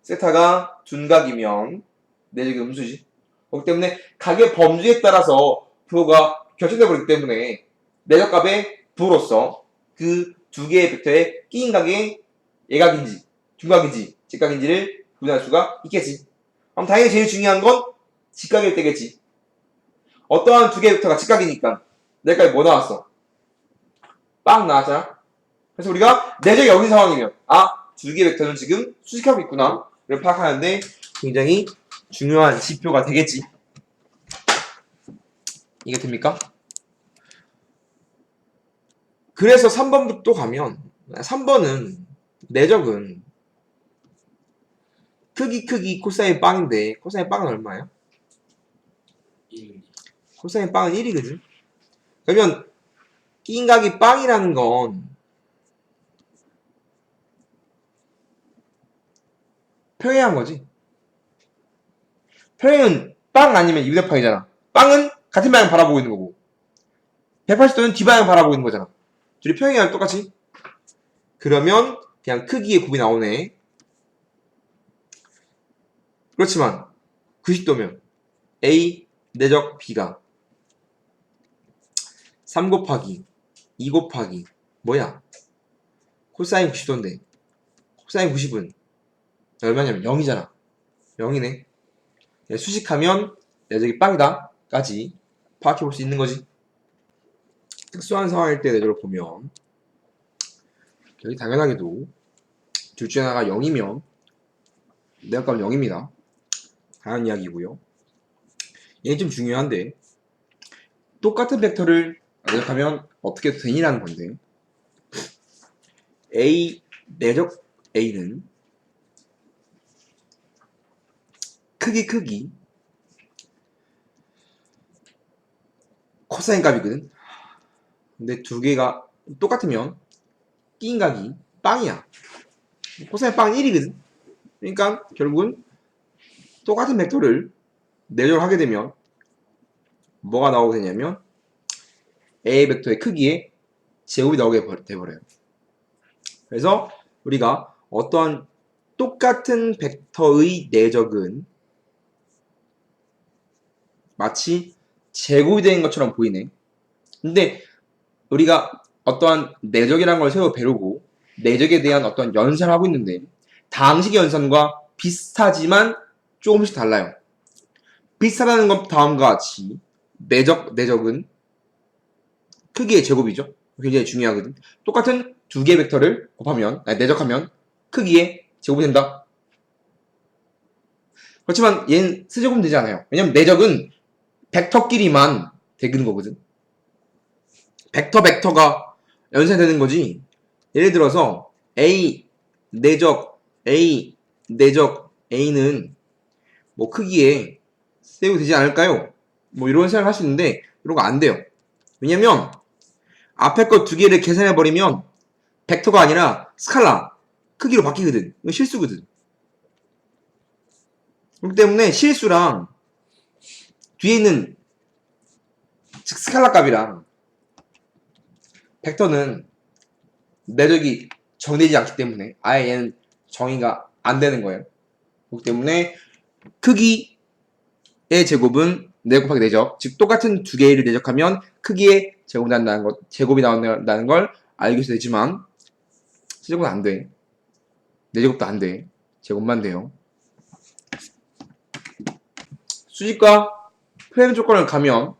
A: 세타가 둔각이면 내적 음수지. 그렇기 때문에 각의 범주에 따라서 부호가 결정되어 버리기 때문에 내적 값의 부호로서 그 두 개의 벡터의 끼인각의 예각인지 둔각인지 직각인지를 구분할 수가 있겠지. 그럼 당연히 제일 중요한 건 직각일 때겠지. 어떠한 두 개의 벡터가 직각이니까 내가 뭐 나왔어? 빵 나왔잖아. 그래서 우리가 내적이 여기 상황이면 두 개의 벡터는 지금 수직하고 있구나 를 파악하는데 굉장히 중요한 지표가 되겠지. 이게 됩니까? 그래서 3번부터 가면 3번은 내적은 크기 코사인 빵인데 코사인 빵은 얼마야?
B: 1.
A: 코사인 빵은 1이거든. 그러면 끼인각이 빵이라는 건 평행한 거지. 평행은 빵 아니면 200파이잖아. 빵은 같은 방향 바라보고 있는 거고 180도는 뒷방향 바라보고 있는 거잖아. 둘이 평행하면 똑같이. 그러면 그냥 크기의 곱이 나오네. 그렇지만 90도면 A 내적 B가 3 곱하기 2 곱하기 뭐야? 코사인 90도인데 코사인 90은 얼마냐면 0이잖아. 0이네. 수식하면 내적이 빵이다 까지 파악해 볼 수 있는 거지. 특수한 상황일 때 내적을 보면 여기 당연하게도 둘 중에 하나가 0이면 내각값은 0입니다. 당연한 이야기고요. 얘는 좀 중요한데 똑같은 벡터를 내적하면 어떻게 되니라는 건데 A 내적 A는 크기 코사인 값이거든. 근데 두 개가 똑같으면 끼인각이 빵이야. 코사인 빵은 1이거든. 그러니까 결국은 똑같은 벡터를 내적을 하게 되면 뭐가 나오게 되냐면 A 벡터의 크기에 제곱이 나오게 돼버려요. 그래서 우리가 어떠한 똑같은 벡터의 내적은 마치 제곱이 되는 것처럼 보이네. 근데 우리가 어떠한 내적이라는 걸 새로 배우고 내적에 대한 어떤 연산을 하고 있는데 다항식의 연산과 비슷하지만 조금씩 달라요. 비슷하다는 건 다음과 같이 내적은 크기의 제곱이죠. 굉장히 중요하거든. 똑같은 두 개의 벡터를 내적하면 크기의 제곱이 된다. 그렇지만 얘는 세제곱은 되지 않아요. 왜냐면 내적은 벡터끼리만 되는 거거든. 벡터가 연산되는 거지. 예를 들어서 A 내적 A는 뭐 크기에 세제곱이 되지 않을까요? 뭐 이런 생각을 할 수 있는데 이런 거 안 돼요. 왜냐면 앞에 거 두 개를 계산해버리면 벡터가 아니라 스칼라 크기로 바뀌거든. 이거 실수거든. 그렇기 때문에 실수랑 뒤에 있는 즉 스칼라 값이랑 벡터는 내적이 정되지 않기 때문에 아예 얘는 정의가 안 되는 거예요. 그렇기 때문에 크기의 제곱은 내적 곱하기 내적, 즉 똑같은 두 개를 내적하면 크기의 제곱이 나온다는 걸 알게 되지만 세제곱은 안 돼. 내제곱도 안 돼. 제곱만 돼요. 수직과 프레임 조건을 가면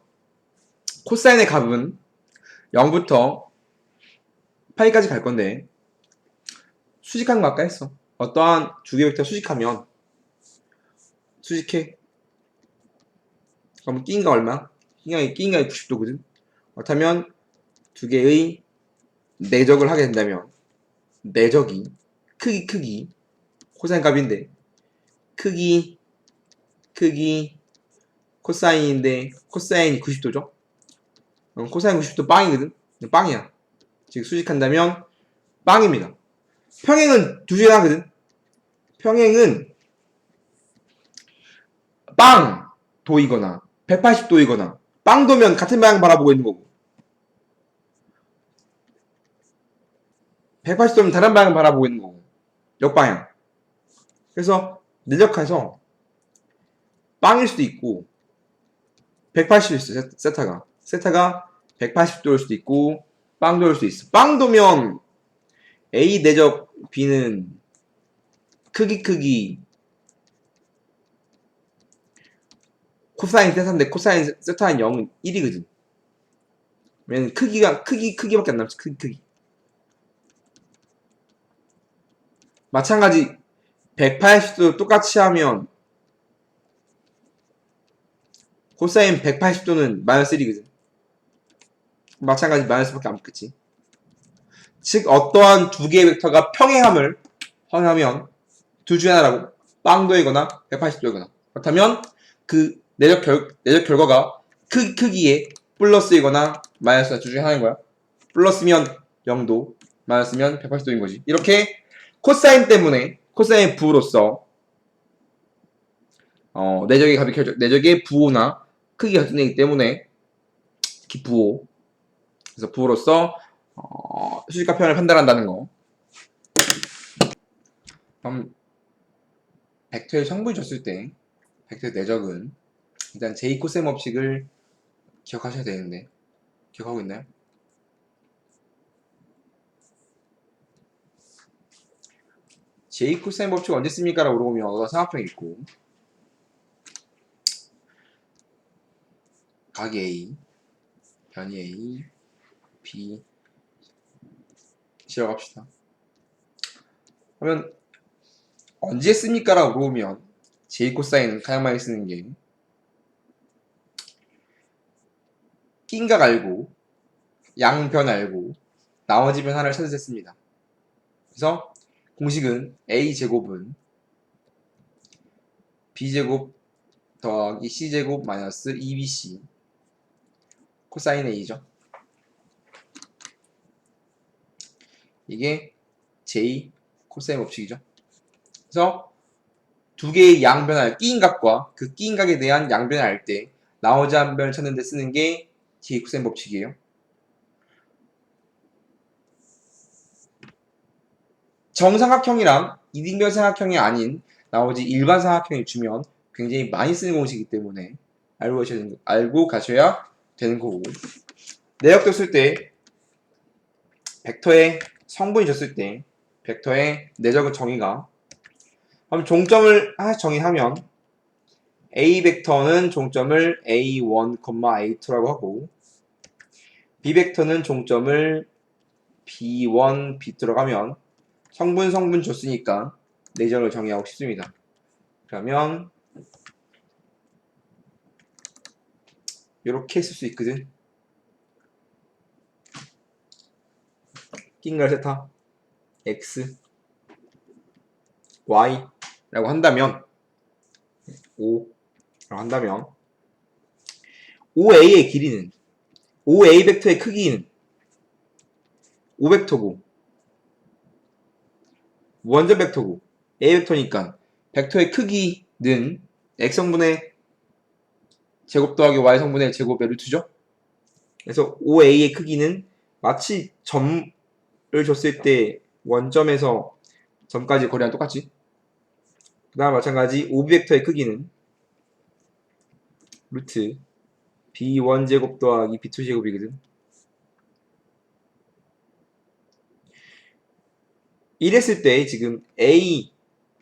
A: 코사인의 값은 0부터 파이까지 갈 건데 수직하는 거 아까 했어. 어떠한 두 개 벡터 수직하면 수직해. 그럼 끼인가 얼마? 끼인가 90도거든. 그렇다면 두 개의 내적을 하게 된다면 내적이 크기 코사인 값인데 크기 코사인인데 코사인이 90도죠. 코사인 90도 빵이거든. 빵이야. 즉 수직한다면 빵입니다. 평행은 두 중에 하나거든. 평행은 빵도이거나 180도이거나 빵도면 같은 방향 바라보고 있는 거고 180도면 다른 방향 바라보고 있는 거고 역방향. 그래서 내적해서 빵일 수도 있고 180도일 수도 있어. 세타가 180도일 수도 있고 빵 도일 수 있어. 빵 도면 A 내적 B는 크기 코사인 세타인데 코사인 세타인 0은 1이거든. 왜냐면 크기밖에 안 남지. 크기. 마찬가지 180도 똑같이 하면 코사인 180도는 마이너스 1이거든. 마찬가지 마이너스밖에 안 붙겠지. 즉 어떠한 두 개의 벡터가 평행함을 허용하면 둘 중에 하나라고. 빵도이거나 180도이거나. 그렇다면 그 내적 결과가 크기에 플러스이거나 마이너스나 둘 중에 하나인 거야. 플러스면 0도, 마이너스면 180도인 거지. 이렇게 코사인 때문에 코사인 부호로서 내적의 값이 결정, 내적의 부호나 크기가 결정되기 때문에 특히 부호. 그래서 부호로서 수직과 평을 판단한다는 거. 그럼 벡터의 성분이 줬을 때 벡터의 내적은 일단 j 코셈 법칙을 기억하셔야 되는데 기억하고 있나요? j 코셈 법칙 언제 씁니까? 라고 물어보면 어떤 삼각형이 있고 각이 A, 변이 A, B 시라고 합시다. 그러면 언제 씁니까? 라고 물어보면 j 코사인은 가장 많이 쓰는 게 낀각 알고 양변 알고 나머지 변 하나를 찾을 때 씁니다. 그래서 공식은 a제곱은 b제곱 더하기 c제곱 마이너스 2bc 코사인 a죠. 이게 j 코사인 법칙이죠. 그래서 두 개의 양변을 끼인 각과 그 끼인 각에 대한 양변을 알 때 나머지 한 변을 찾는 데 쓰는 게 j 코사인 법칙이에요. 정삼각형이랑 이등변 삼각형이 아닌 나머지 일반 삼각형이 주면 굉장히 많이 쓰는 공식이기 때문에 알고 가셔야 되는 거고. 내역도 쓸 때 벡터의 성분이 줬을 때 벡터의 내적은 정의가 그럼 종점을 하나 정의하면 A 벡터는 종점을 A1, A2라고 하고 B 벡터는 종점을 B1, B2라고 하면 성분 줬으니까 내적을 정의하고 싶습니다. 그러면 이렇게 쓸 수 있거든. 낀갈 세타 X Y 라고 한다면 5 라고 한다면 OA의 길이는 OA 벡터의 크기는 5벡터고 원점 벡터고 A 벡터니까 벡터의 크기는 X성분의 제곱 더하기 Y성분의 제곱의 루트죠. 그래서 OA의 크기는 마치 점을 줬을 때 원점에서 점까지 거리랑 똑같지. 그 다음 마찬가지 OB 벡터의 크기는 루트 B1제곱 더하기 B2제곱이거든. 이랬을 때 지금 A,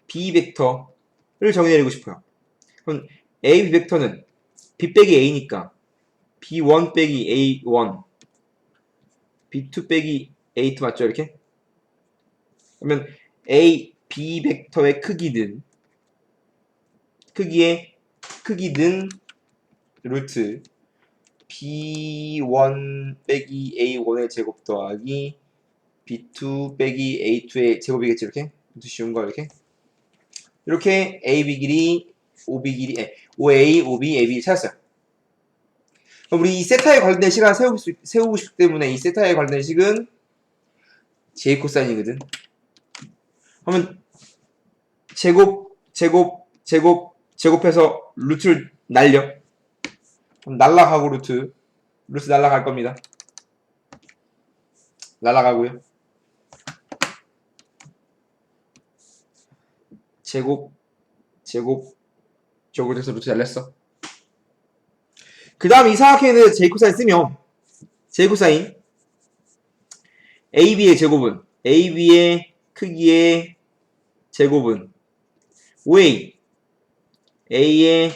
A: B 벡터를 정의내리고 싶어요. 그럼 A, B 벡터는 B 빼기 A니까 B1 빼기 A1 B2 빼기 A2 맞죠? 이렇게? 그러면 A, B 벡터의 크기는 루트 B1 빼기 A1의 제곱 더하기 B2 빼기 A2의 제곱이겠지 이렇게? 쉬운 거 이렇게 AB 길이, OB 길이, OA, OB, AB 찾았어요. 그럼 우리 이 세타에 관련된 식을 세우고 싶기 때문에 이 세타에 관련된 식은 J 코사인이거든. 그러면 제곱해서 루트를 날려. 그럼 날라가고 루트 날라갈 겁니다. 날라가고요. 제곱적으로 돼서 루트 날렸어. 그 다음 이 삼각형에 대해서 J 코사인 쓰면 J 코사인 AB의 제곱은 AB의 크기의 제곱은 5A A의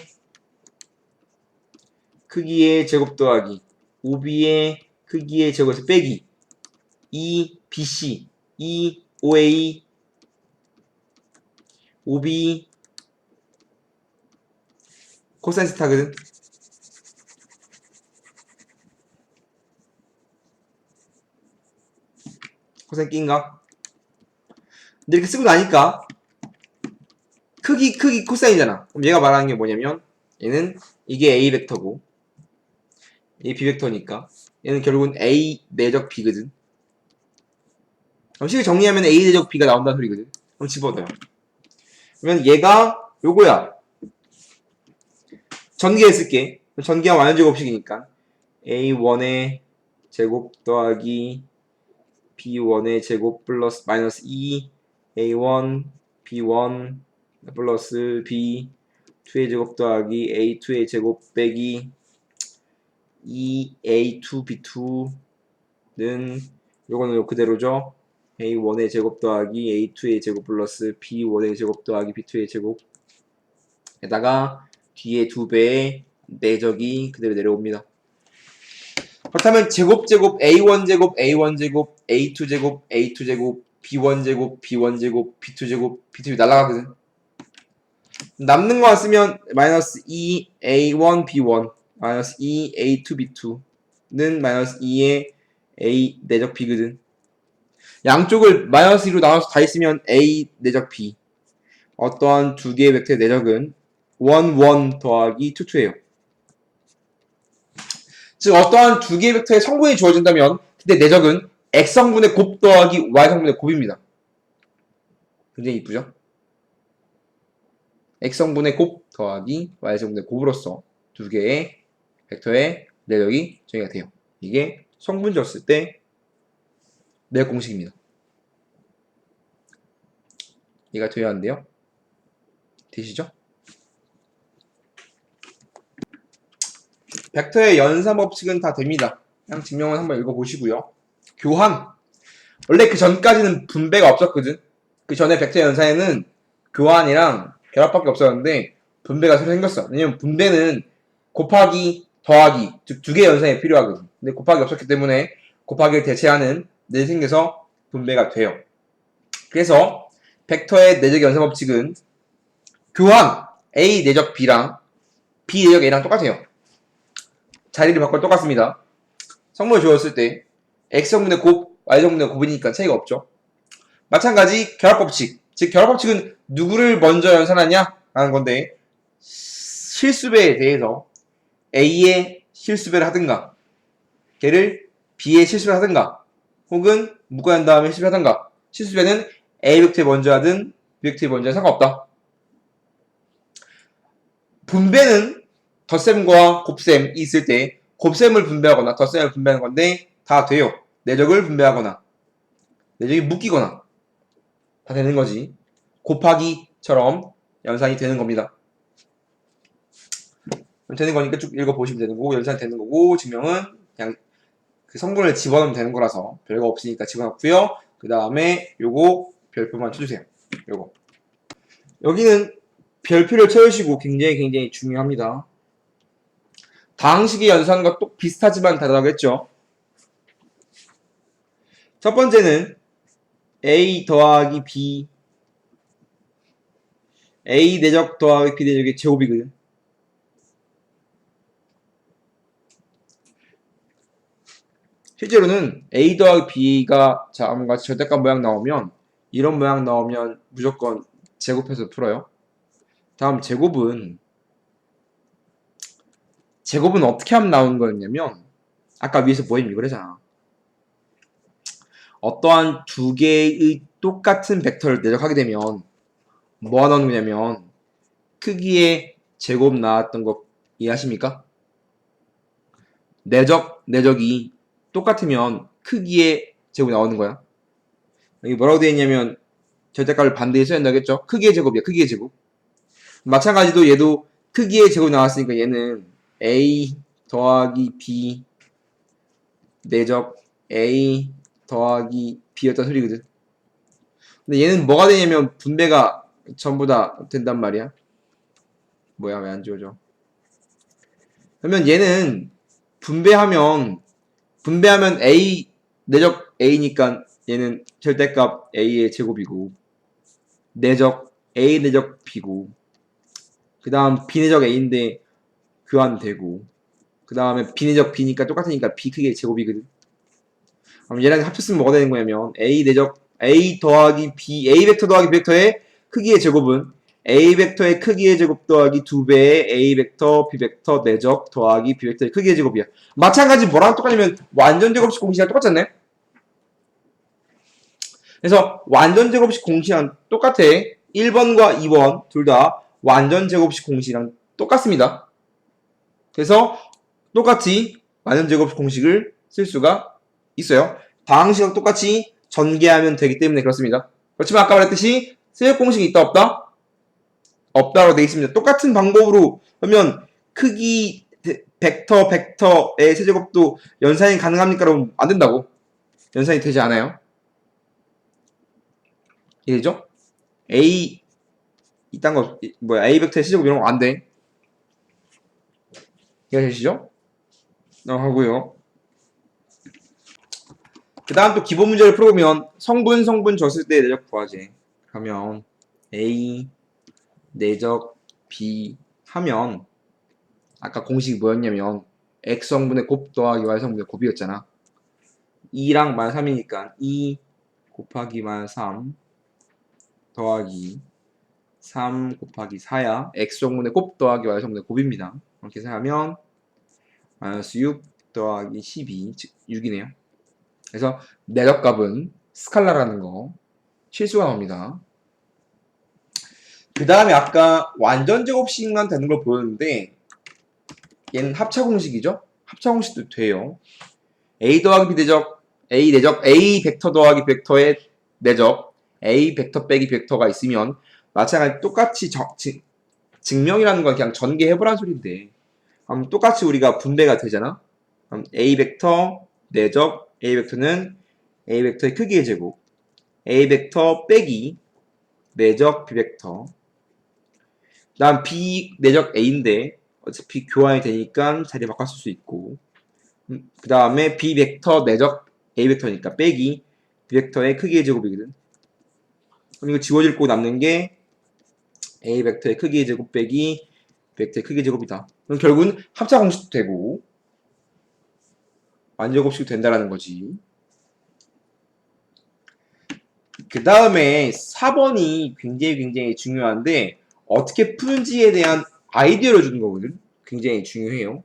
A: 크기의 제곱 더하기 5B의 크기의 제곱에서 빼기 2BC 2OA 5B 코사인 스타거든. 코사인 끼인가? 근데 이렇게 쓰고 나니까 크기 코사인이잖아. 그럼 얘가 말하는 게 뭐냐면 얘는 이게 A 벡터고 얘 B 벡터니까 얘는 결국은 A 내적 B거든. 그럼 식을 정리하면 A 내적 B가 나온다는 소리거든. 그럼 집어넣어요. 그러면 얘가 요거야. 전개했을게. 전개한 완전제곱식이니까 A1의 제곱 더하기 B1의 제곱 플러스 마이너스 2 A1 B1 플러스 B2의 제곱 더하기 A2의 제곱 빼기 2A2 B2는 요거는 요 그대로죠. A1의 제곱 더하기 A2의 제곱 플러스 B1의 제곱 더하기 B2의 제곱 에다가 뒤에 2배의 내적이 그대로 내려옵니다. 그렇다면 제곱 A1 제곱 A1 제곱 A2 제곱 A2 제곱 B1 제곱 B1 제곱 B2 제곱 B2 날아가거든. 남는 거 쓰면 마이너스 2A1 B1 마이너스 2A2 B2는 마이너스 2의 A 내적 B거든. 양쪽을 마이너스 2로 나눠서 다 있으면 A 내적 B 어떠한 두 개의 벡터의 내적은 1, 1 더하기 2, 2예요. 즉 어떠한 두 개의 벡터의 성분이 주어진다면 그때 내적은 X성분의 곱 더하기 Y성분의 곱입니다. 굉장히 이쁘죠? X성분의 곱 더하기 Y성분의 곱으로서 두 개의 벡터의 내적이 정의가 돼요. 이게 성분졌을 때 내적 공식입니다. 얘가 돼야 하는데요. 되시죠? 벡터의 연산 법칙은 다 됩니다. 그냥 증명을 한번 읽어보시고요. 교환. 원래 그 전까지는 분배가 없었거든. 그 전에 벡터 연산에는 교환이랑 결합밖에 없었는데 분배가 새로 생겼어. 왜냐면 분배는 곱하기, 더하기 즉 두 개의 연산이 필요하거든. 근데 곱하기 없었기 때문에 곱하기를 대체하는 넷이 생겨서 분배가 돼요. 그래서 벡터의 내적 연산 법칙은 교환 A 내적 B랑 B 내적 A랑 똑같아요. 자리를 바꿔 똑같습니다. 성분을 주었을 때 X성분의 곱, Y성분의 곱이니까 차이가 없죠. 마찬가지 결합법칙. 즉 결합법칙은 누구를 먼저 연산하냐 하는 건데 실수배에 대해서 A의 실수배를 하든가 걔를 B의 실수배를 하든가 혹은 묶어낸 다음에 실수배를 하든가 실수배는 A 벡터에 먼저 하든 B 벡터에 먼저 하든 상관없다. 분배는 덧셈과 곱셈이 있을 때 곱셈을 분배하거나 덧셈을 분배하는 건데 다 돼요. 내적을 분배하거나 내적이 묶이거나 다 되는 거지. 곱하기처럼 연산이 되는 겁니다. 되는 거니까 쭉 읽어보시면 되는 거고 연산이 되는 거고 증명은 그냥 그 성분을 집어넣으면 되는 거라서 별거 없으니까 집어넣고요. 그 다음에 요거 별표만 쳐주세요. 요거 여기는 별표를 채우시고 굉장히 중요합니다. 다항식의 연산과 또 비슷하지만 다르다겠죠. 첫 번째는 A 더하기 B A 내적 더하기 B 내적의 제곱이거든. 실제로는 A 더하기 B가 다음과 절대값 모양 나오면 이런 모양 나오면 무조건 제곱해서 풀어요. 다음 제곱은 어떻게 하면 나오는 거였냐면 아까 위에서 보임 이걸 했잖아. 어떠한 두 개의 똑같은 벡터를 내적하게 되면 뭐가 나오는 거냐면 크기의 제곱 나왔던 거 이해하십니까? 내적이 똑같으면 크기의 제곱이 나오는 거야. 여기 뭐라고 되어 있냐면 절대값을 반대에 써야 된다겠죠? 크기의 제곱이야. 크기의 제곱. 마찬가지로 얘도 크기의 제곱이 나왔으니까 얘는 A 더하기 B 내적 A 더하기 B였단 소리거든. 근데 얘는 뭐가 되냐면 분배가 전부 다 된단 말이야. 뭐야, 왜 안 지워져? 그러면 얘는 분배하면 A 내적 A니까 얘는 절대값 A의 제곱이고, 내적 A 내적 B고, 그 다음 B 내적 A인데 교환되고, 그 다음에 B 내적 B니까 똑같으니까 B 크기의 제곱이거든. 그럼 얘랑 합쳤으면 뭐가 되는 거냐면 A 내적 A 더하기 B, A 벡터 더하기 B 벡터의 크기의 제곱은 A 벡터의 크기의 제곱 더하기 2배의 A 벡터, B 벡터 내적 더하기 B 벡터의 크기의 제곱이야. 마찬가지 뭐랑 똑같냐면 완전 제곱식 공식이랑 똑같지 않네? 그래서 완전 제곱식 공식이랑 똑같아. 1번과 2번 둘 다 완전 제곱식 공식이랑 똑같습니다. 그래서 똑같이 완전 제곱식 공식을 쓸 수가 있어요. 방식은 똑같이 전개하면 되기 때문에 그렇습니다. 그렇지만 아까 말했듯이 세역 공식이 있다 없다? 없다로 되어 있습니다. 똑같은 방법으로 하면 크기 벡터의 세제곱도 연산이 가능합니까? 그럼 안 된다고. 연산이 되지 않아요. 이해죠? A 이딴 거 뭐야 A 벡터의 세제곱 이런 거 안 돼. 이해하시죠? 하고요. 그 다음 또 기본 문제를 풀어보면 성분 줬을 때 내적 구하지. 그러면 A 내적 B 하면 아까 공식이 뭐였냐면 X성분의 곱 더하기 Y성분의 곱이었잖아. 2랑 만 3이니까 2 곱하기 만 3 더하기 3 곱하기 4야. X성분의 곱 더하기 Y성분의 곱입니다. 이렇게 계산하면 마이너스 6 더하기 12, 즉 6이네요. 그래서 내적값은 스칼라라는 거 실수가 나옵니다. 그 다음에 아까 완전 제곱식만 되는 걸 보였는데 얘는 합차 공식이죠? 합차 공식도 돼요. A 더하기 B 내적 A 벡터 더하기 벡터의 내적 A 벡터 빼기 벡터가 있으면 마찬가지 똑같이 증명이라는 건 그냥 전개해보라는 소리인데 그럼 똑같이 우리가 분배가 되잖아. 그럼 A 벡터 내적 A 벡터는 A 벡터의 크기의 제곱 A 벡터 빼기 내적 B 벡터 다음 B 내적 A인데 어차피 교환이 되니까 자리 바꿨을 수 있고 그 다음에 B 벡터 내적 A 벡터니까 빼기 B 벡터의 크기의 제곱이거든. 그럼 이거 지워질 거 남는 게 A 벡터의 크기의 제곱 빼기 B 벡터의 크기의 제곱이다. 그럼 결국은 합차 공식도 되고 완제곱식도 된다라는 거지. 그 다음에 4번이 굉장히 중요한데 어떻게 푸는지에 대한 아이디어를 주는 거거든. 굉장히 중요해요.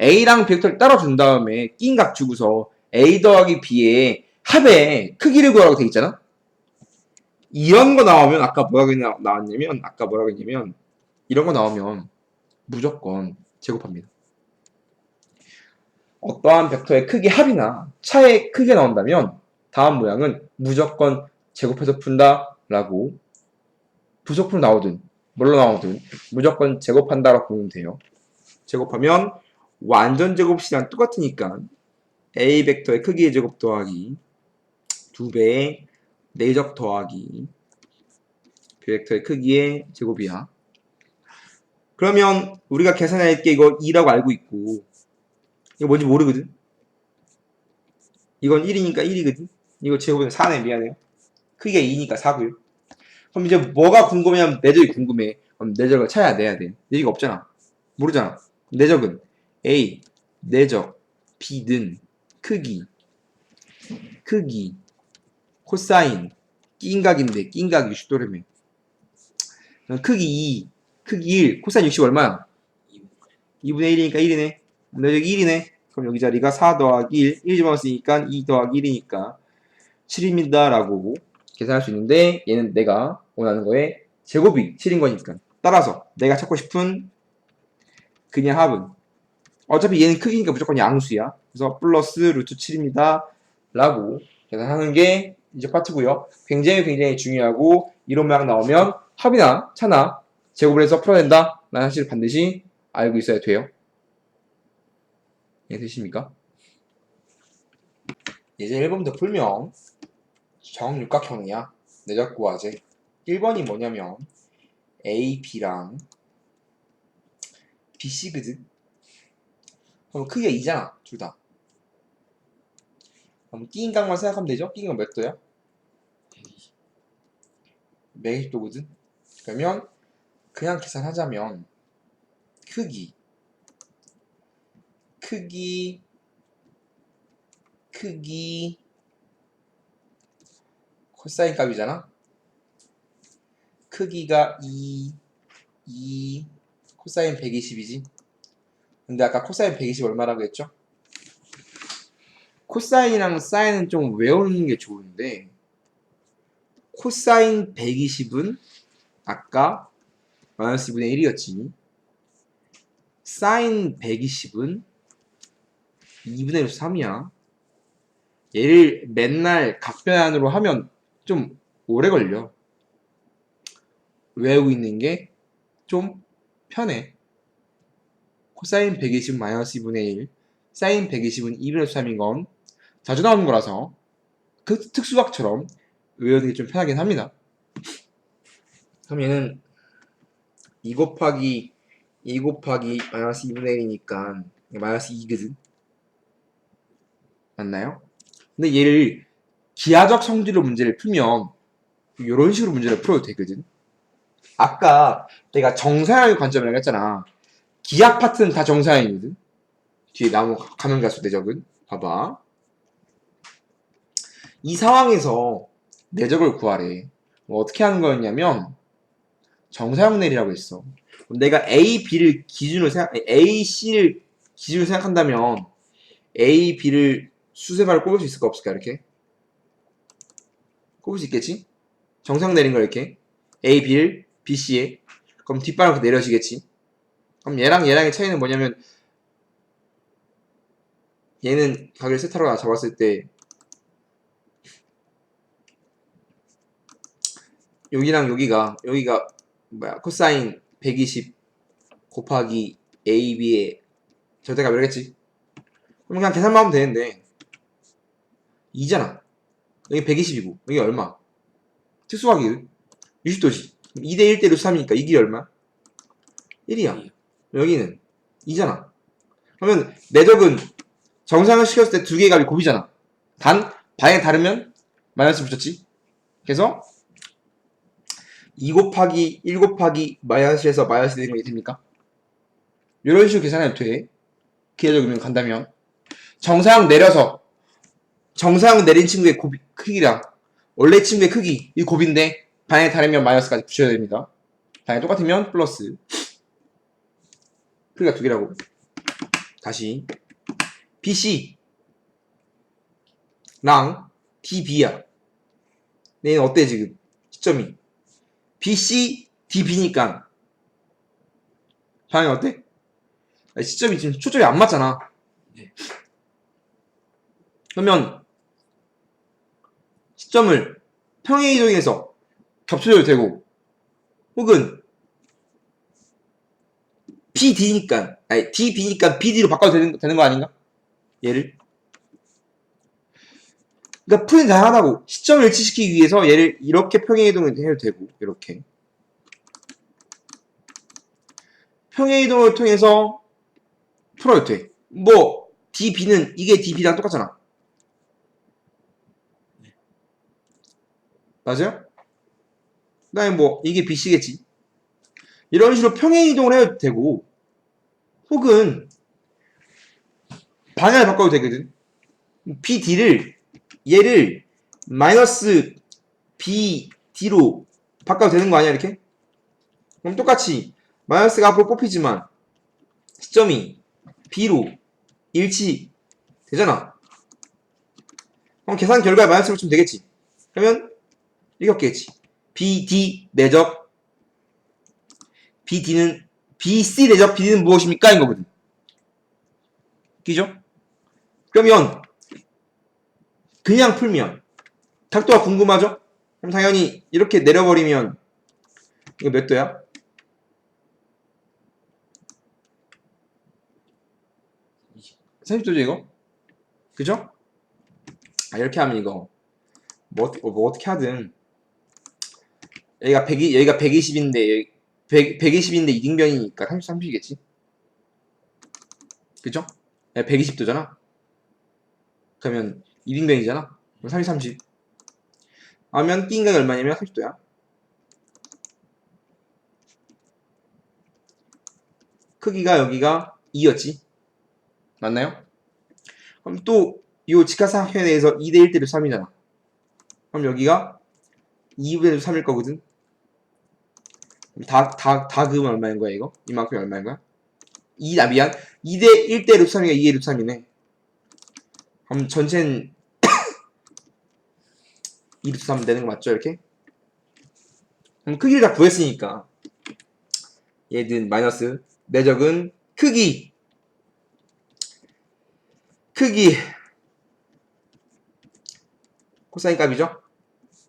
A: A랑 벡터를 따로 준 다음에 낀 각 주고서 A 더하기 B의 합의 크기를 구하라고 돼 있잖아. 이런 거 나오면 아까 뭐라고 했냐면 이런 거 나오면 무조건 제곱합니다. 어떠한 벡터의 크기 합이나 차의 크기가 나온다면 다음 모양은 무조건 제곱해서 푼다 라고 부속품 나오든 뭘로 나오든 무조건 제곱한다라고 보면 돼요. 제곱하면 완전 제곱식이랑 똑같으니까 A 벡터의 크기의 제곱 더하기 2배의 내적 더하기 B 벡터의 크기의 제곱이야. 그러면 우리가 계산할 게 이거 2라고 알고 있고 이거 뭔지 모르거든. 이건 1이니까 1이거든. 이거 제곱은 4네. 미안해요. 크기가 2니까 4고요. 그럼 이제 뭐가 궁금해하면 내적이 궁금해. 그럼 내적을 찾아내야 돼. 내적이 없잖아. 모르잖아. 내적은 A, 내적, B는 크기, 코사인, 낀각인데 낀각이 60도라며. 크기 2, 크기 1, 코사인 60 얼마야? 2분의 1이니까 1이네. 내적이 1이네. 그럼 여기 자리가 4 더하기 1 집어넣었으니까 2 더하기 1이니까 7입니다. 라고 계산할 수 있는데 얘는 내가 원하는 거에 제곱이 7인 거니까. 따라서 내가 찾고 싶은 그냥 합은 어차피 얘는 크기니까 무조건 양수야. 그래서 플러스 루트 7입니다. 라고 계산하는 게 이제 파트고요. 굉장히 중요하고 이런 모양 나오면 합이나 차나 제곱을 해서 풀어야 된다. 라는 사실을 반드시 알고 있어야 돼요. 이해되십니까? 예제 1번부터 풀면 정육각형이야. 내적 구하제. 1번이 뭐냐면 A, B랑 B, C거든. 그럼 크기가 2잖아. 둘 다. 그럼 끼인각만 생각하면 되죠? 끼인각 몇 도야?
B: 120.
A: 120도거든. 그러면 그냥 계산하자면 크기 코사인 값이잖아. 크기가 2 코사인 120이지. 근데 아까 코사인 120 얼마라고 했죠? 코사인이랑 사인은 좀 외우는 게 좋은데 코사인 120은 아까 마이너스 2분의 1이었지. 사인 120은 2분의 3이야. 얘를 맨날 각변환으로 하면 좀 오래 걸려. 외우고 있는 게 좀 편해. 코사인 120은 마이너스 2분의 1, 사인 120은 2분의 3인 건 자주 나오는 거라서 그 특수각처럼 외우는 게 좀 편하긴 합니다. 그럼 얘는 2 곱하기 마이너스 2분의 1이니까 마이너스 2거든. 맞나요? 근데 얘를 기하적 성질로 문제를 풀면 이런 식으로 문제를 풀어도 되거든. 아까 내가 정사형의 관점이라고 했잖아. 기하 파트는 다 정사형이거든. 뒤에 나무 가면 갈수록 내적은 봐봐. 이 상황에서 내적을 구하래. 뭐 어떻게 하는 거였냐면 정사형 내리라고 했어. 내가 A, B를 기준으로 A, C를 기준으로 생각한다면 A, B를 수세발을 꼽을 수 있을까 없을까 이렇게? 꼽을 수 있겠지? 정상 내린 거 이렇게 A, B를 B, C에 그럼 뒷발은 내려지겠지? 그럼 얘랑 얘랑의 차이는 뭐냐면 얘는 각을 세타로 잡았을 때 여기랑 여기가 뭐야 코사인 120 곱하기 A, B의 절대값 이러겠지? 그럼 그냥 계산만 하면 되는데 2잖아. 여기 120이고 여기 얼마? 특수각이 60도지. 2대 1대 3이니까 이 길이 얼마? 1이야. 여기는 2잖아. 그러면 내적은 정상을 시켰을 때 두 개의 값이 곱이잖아. 단 방향이 다르면 마이너스 붙였지. 그래서 2 곱하기 1 곱하기 마이너스에서 마이너스 되는 게 됩니까? 이런 식으로 계산해도 돼. 기하적이면 간다면 정사형 내려서 정사형 내린 친구의 크기랑 원래 친구의 크기 이 곱인데 방향이 다르면 마이너스까지 붙여야 됩니다. 방향이 똑같으면 플러스. 크기가 두 개라고. 다시 BC랑 DB야. 얘는 어때 지금? 시점이 BC, DB니까 방향이 어때? 아니, 시점이 지금 초점이 안 맞잖아.
B: 네.
A: 그러면 시점을 평행이동해서 겹쳐줘도 되고 혹은 BD니까 아니 DB니까 BD로 바꿔도 되는 거 아닌가? 얘를 그러니까 풀이 다양하다고. 시점을 일치시키기 위해서 얘를 이렇게 평행이동을 해도 되고 이렇게 평행이동을 통해서 풀어도 돼. 뭐 DB는 이게 DB랑 똑같잖아. 맞아요? 그다음에 뭐 이게 BC겠지. 이런 식으로 평행이동을 해도 되고 혹은 방향을 바꿔도 되거든. BD를 얘를 마이너스 BD로 바꿔도 되는 거 아니야 이렇게? 그럼 똑같이 마이너스가 앞으로 뽑히지만 시점이 B로 일치 되잖아. 그럼 계산 결과에 마이너스를 붙이면 되겠지. 그러면 이렇게 없겠지. BD 내적 BD는 BC 내적 BD는 무엇입니까? 인 거거든. 끼죠? 그러면 그냥 풀면 각도가 궁금하죠? 그럼 당연히 이렇게 내려버리면 이거 몇 도야? 30도죠 이거? 그죠? 이렇게 하면 이거 뭐 어떻게 하든 여기가 120인데 120인데 이등변이니까 30이겠지. 그죠? 120도잖아. 그러면 이등변이잖아. 그럼 30. 하면 띵각이 얼마냐면 30도야. 크기가 여기가 2였지. 맞나요? 그럼 또 이 직각삼각형에 대해서 2대 1대 3이잖아. 그럼 여기가 2분의 3일 거거든. 다 그으면 얼마인 거야, 이거? 이만큼이 얼마인 거야? 미안. 2대 1대 3이가 2의 3이네. 그럼 전체는 2 3 되는 거 맞죠, 이렇게? 그럼 크기를 다 구했으니까 얘는 마이너스 내적은 크기 코사인 값이죠?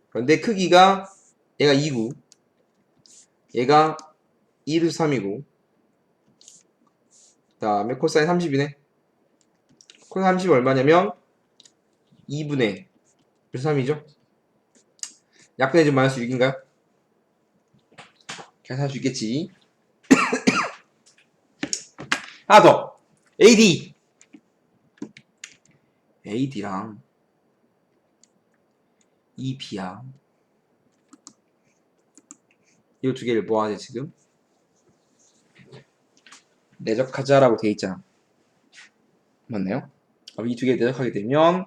A: 그런데 크기가 얘가 2고 얘가 2 3이고 그 다음에 코사인 30이네. 코사인 30이 얼마냐면 2분의 3이죠? 약분해주면 마이너스 6인가요? 계산할 수 있겠지. 하나 더. AD랑 EB야. 이 두 개를 뭐 하지 지금? 내적하자라고 돼 있잖아. 맞나요? 이 두 개를 내적하게 되면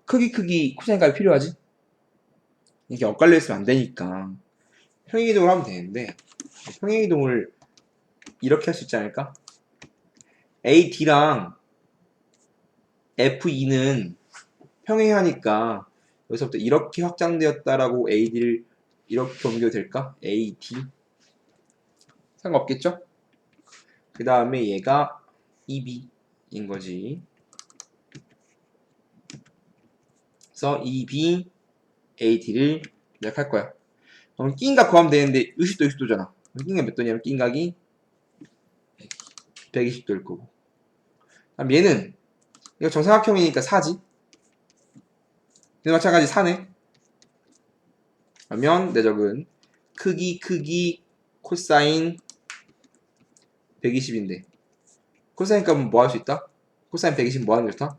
A: 크기 코사인 값이 필요하지? 이게 엇갈려 있으면 안 되니까 평행이동을 하면 되는데 평행이동을 이렇게 할 수 있지 않을까? AD랑 F2는 평행하니까 여기서부터 이렇게 확장되었다라고 AD를 이렇게 옮겨도 될까? AD 상관없겠죠? 그 다음에 얘가 EB인 거지. 그래서 EB, AD를 할 거야. 그럼 끼인각 구하면 되는데 60도 60도잖아. 끼인각 몇 도냐면 끼인각이 120도일 거고. 그럼 얘는 이거 정사각형이니까 4지. 얘도 마찬가지 4네. 그러면 내적은 크기 코사인 120인데 코사인 값은 뭐 할 수 있다? 코사인 120은 뭐 하는 게 좋다?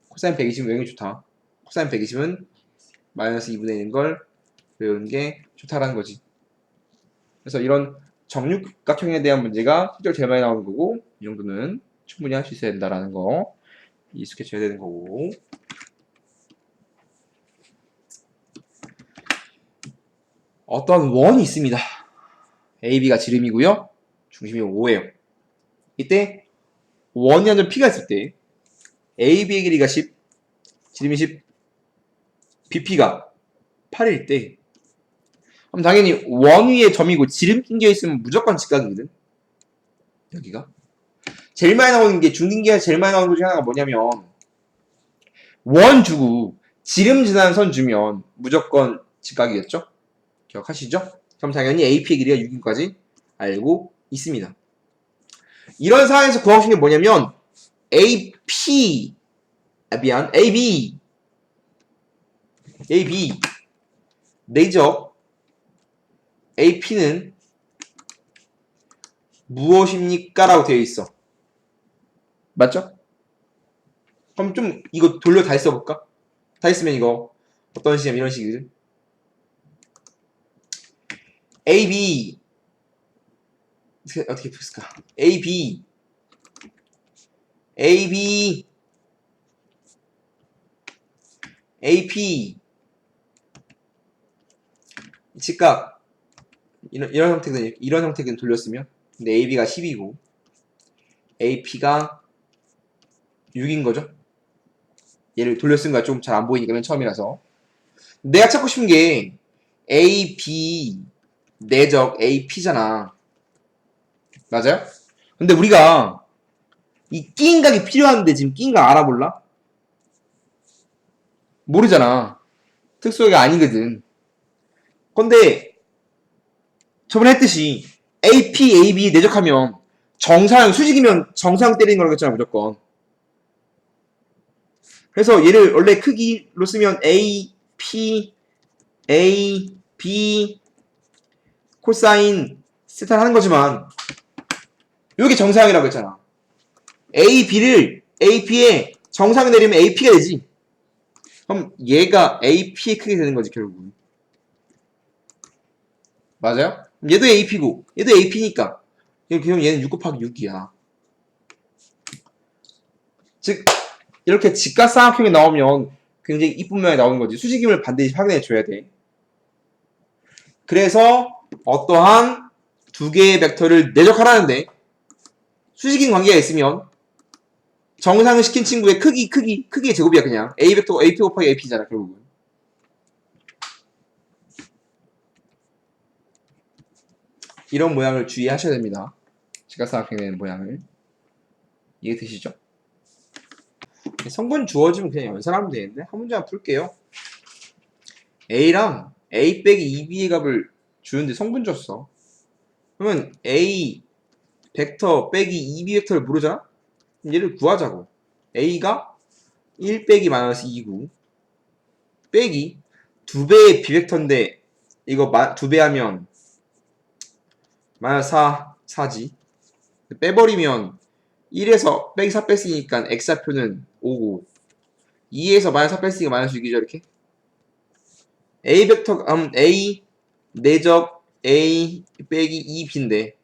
A: 코사인 120은 외우는 게 좋다. 코사인 120은 마이너스 2분의 1인 걸 외우는 게 좋다라는 거지. 그래서 이런 정육각형에 대한 문제가 실제로 제일 많이 나오는 거고 이 정도는 충분히 할 수 있어야 된다라는 거 익숙해져야 되는 거고. 어떤 원이 있습니다. AB가 지름이고요. 중심이 5예요. 이때 원이 완전 P가 있을 때 AB의 길이가 10, 지름이 10, BP가 8일 때 그럼 당연히 원 위에 점이고 지름 낀 게 있으면 무조건 직각이거든. 여기가 제일 많이 나오는 게 중딩기가 제일 많이 나오는 것 중에 하나가 뭐냐면 원 주고 지름 지나는 선 주면 무조건 직각이겠죠? 기억하시죠? 그럼 당연히 AP의 길이가 6인까지 알고 있습니다. 이런 상황에서 구하고 싶은 게 뭐냐면 AB 내적 AP는 무엇입니까? 라고 되어 있어. 맞죠? 그럼 좀 이거 돌려 다시 써볼까? 다 있으면 이거 어떤 식이냐면 이런 식이거든. AB 어떻게 풀었을까? AB AP 직각 이런 형태는 돌렸으면 근데 AB가 10이고 AP가 6인 거죠. 얘를 돌려쓴 거야. 좀 잘 안 보이니까 맨 처음이라서 내가 찾고 싶은 게 AB 내적 AP잖아. 맞아요? 근데 우리가 이 끼인각이 필요한데 지금 끼인각 알아볼라? 모르잖아. 특수각이 아니거든. 근데 저번에 했듯이 AP, AB 내적하면 정사형 수직이면 정사형 때리는 거겠잖아 무조건. 그래서 얘를 원래 크기로 쓰면 A, P, A, B 코사인 세타를 하는 거지만 이게 정상이라고 했잖아. A, B를 A, P에 정상을 내리면 A, P가 되지. 그럼 얘가 A, P의 크게 되는 거지 결국은. 맞아요? 얘도 A, P고 얘도 A, P니까 그럼 얘는 6 곱하기 6이야. 즉 이렇게 직각삼각형이 나오면 굉장히 이쁜 모양이 나오는 거지. 수직임을 반드시 확인해 줘야 돼. 그래서 어떠한 두 개의 벡터를 내적하라는데 수직인 관계가 있으면 정상을 시킨 친구의 크기의 제곱이야 그냥. A 벡터가 AP 곱하기 AP잖아 결국은. 이런 모양을 주의하셔야 됩니다. 직각삼각형이 되는 모양을. 이해되시죠? 성분 주어지면 그냥 연산하면 되는데 한 문제만 풀게요. A랑 A 빼기 2B의 값을 주는데 성분 줬어. 그러면 A 벡터 빼기 2B 벡터를 모르잖아? 그럼 얘를 구하자고. A가 1 빼기 마이너스 2고 빼기 2배의 B벡터인데 이거 2배 하면 마이너스 4지. 빼버리면 1에서 빼기 4 뺐으니까 X좌표는 5고 2에서 마이너스 4 뺐으니까 마이너스 6이죠 이렇게. A 벡터 A 내적 A 빼기 2B인데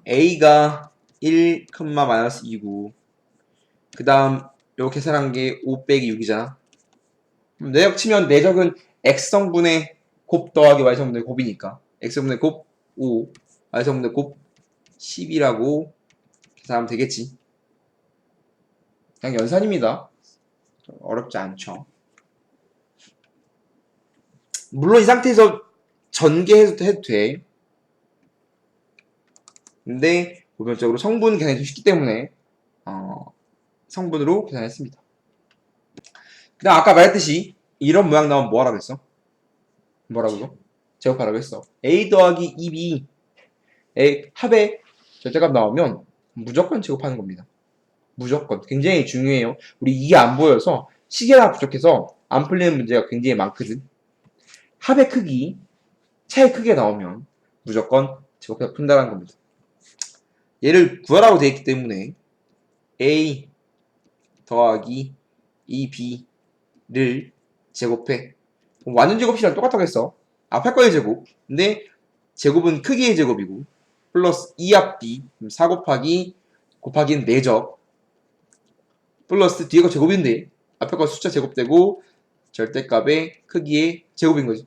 A: A가 1, 마이너스 2고 그 다음 요 계산한 게 5 빼기 6이잖아. 내적 치면 내적은 X성분의 곱 더하기 Y성분의 곱이니까 X성분의 곱 5, Y성분의 곱 10이라고 계산하면 되겠지. 그냥 연산입니다. 어렵지 않죠. 물론 이 상태에서 전개해도 해도 돼. 근데 보편적으로 성분 계산이 좀 쉽기 때문에 성분으로 계산했습니다. 그 다음 아까 말했듯이 이런 모양 나오면 뭐 하라고 했어? 뭐라고? 제곱하라고 했어. A 더하기 2B 의 합의 절대값 나오면 무조건 제곱하는 겁니다. 무조건. 굉장히 중요해요. 우리 이게 안 보여서 시계가 부족해서 안 풀리는 문제가 굉장히 많거든. 합의 크기, 차의 크기가 나오면 무조건 제곱해서 푼다는 겁니다. 얘를 구하라고 되어 있기 때문에 A 더하기 2B를 제곱해. 완전 제곱이랑 똑같다고 앞에 거의 제곱. 근데 제곱은 크기의 제곱이고 플러스 2합 B 4 곱하기는 4적 플러스 뒤에 거 제곱인데 앞에 거 숫자 제곱되고 절대값의 크기의 제곱인 거지.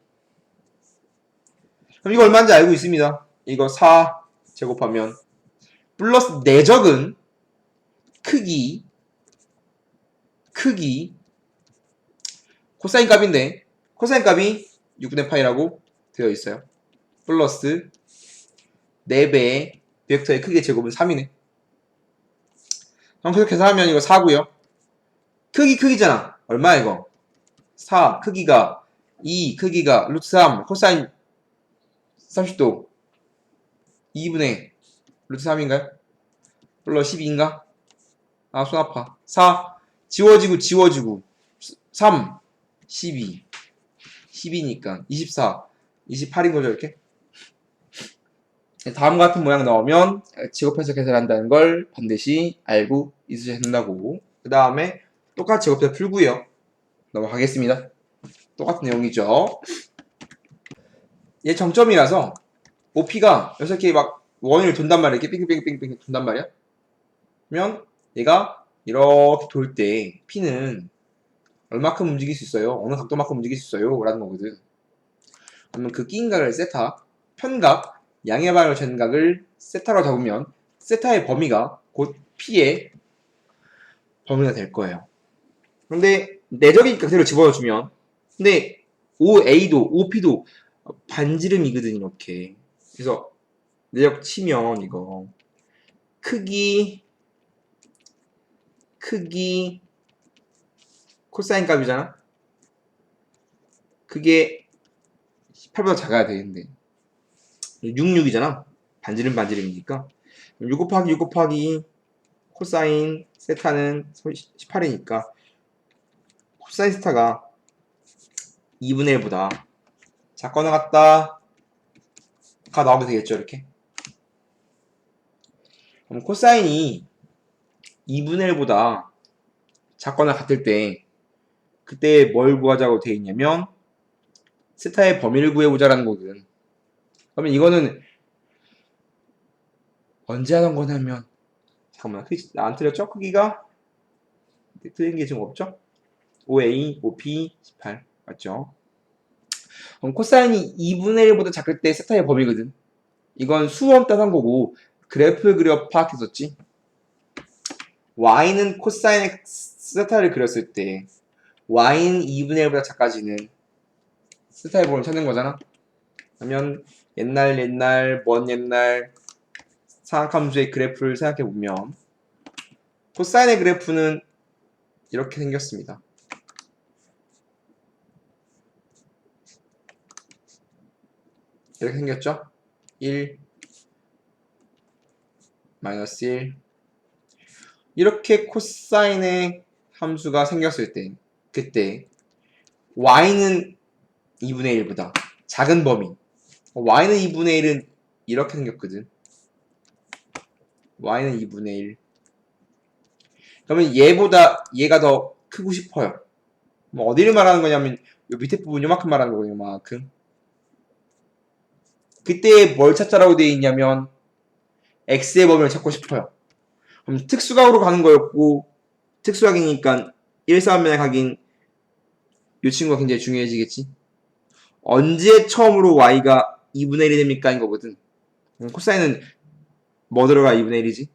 A: 그럼 이거 얼마인지 알고 있습니다. 이거 4 제곱하면 플러스 4적은 크기 코사인 값인데 코사인 값이 6분의 파이라고 되어 있어요. 플러스 4배의 벡터의 크기의 제곱은 3이네. 그럼 계속 계산하면 이거 4고요. 크기잖아. 얼마야 이거? 4 크기가 2 크기가 루트 3 코사인 30도 2분의 루트 3인가요? 플러스 12인가? 아 손 아파. 4 지워지고 3 12 10이니까 24 28인 거죠 이렇게. 다음과 같은 모양 나오면 제곱해서 계산한다는 걸 반드시 알고 있으셔야 된다고. 그 다음에 똑같이 제곱해서 풀고요. 넘어가겠습니다. 똑같은 내용이죠. 얘 정점이라서 OP가 이렇게 막 원을 돈단 말이야. 이렇게 빙빙빙빙 돈단 말이야. 그러면 얘가 이렇게 돌 때 P는 얼마큼 움직일 수 있어요? 어느 각도만큼 움직일 수 있어요? 라는 거거든. 그러면 그 끼인 각을 세타, 편각, 양의 방향을 재는 각을 세타로 잡으면 세타의 범위가 곧 P의 범위가 될 거예요. 그런데 내적이니까 그대로 집어넣어주면 근데 OA도 OP도 반지름이거든 이렇게. 그래서 내적 치면 이거 크기 코사인 값이잖아. 그게 18보다 작아야 되는데 66이잖아. 반지름이니까 6 곱하기 코사인 세타는 18이니까 코사인 세타가 2분의 1보다 작거나 같다 가 나오게 되겠죠. 이렇게. 그럼 코사인이 2분의 1보다 작거나 같을 때 그때 뭘 구하자고 되어 있냐면 세타의 범위를 구해보자라는 거거든. 그러면 이거는 언제 하던 거냐면 잠깐만 안 틀렸죠? 크기가 틀린 게 지금 없죠? 5a, 5p, 18 맞죠? 그럼 코사인이 2분의 1보다 작을 때 세타의 범위거든. 이건 수험 따한 거고 그래프 그려 파악했었지. y는 코사인의 세타를 그렸을 때 y는 2분의 1보다 작아지는 세타의 범위를 찾는 거잖아. 그러면 먼 옛날 사각함수의 그래프를 생각해보면 코사인의 그래프는 이렇게 생겼습니다. 이렇게 생겼죠? 1, 마이너스 1 이렇게 코사인의 함수가 생겼을 때 그때 y는 2분의 1보다 작은 범위 y는 2분의 1은 이렇게 생겼거든. y는 2분의 1 그러면 얘가 더 크고 싶어요. 뭐 어디를 말하는 거냐면 요 밑에 부분 요만큼 말하는 거거든요. 요만큼. 그때 뭘 찾자라고 되어 있냐면 x의 범위를 찾고 싶어요. 그럼 특수각으로 가는 거였고 특수각이니까 1사면의 각인 이 친구가 굉장히 중요해지겠지. 언제 처음으로 y가 2분의 1이 됩니까? 인 거거든. 코사인은 뭐 들어가 2분의 1이지?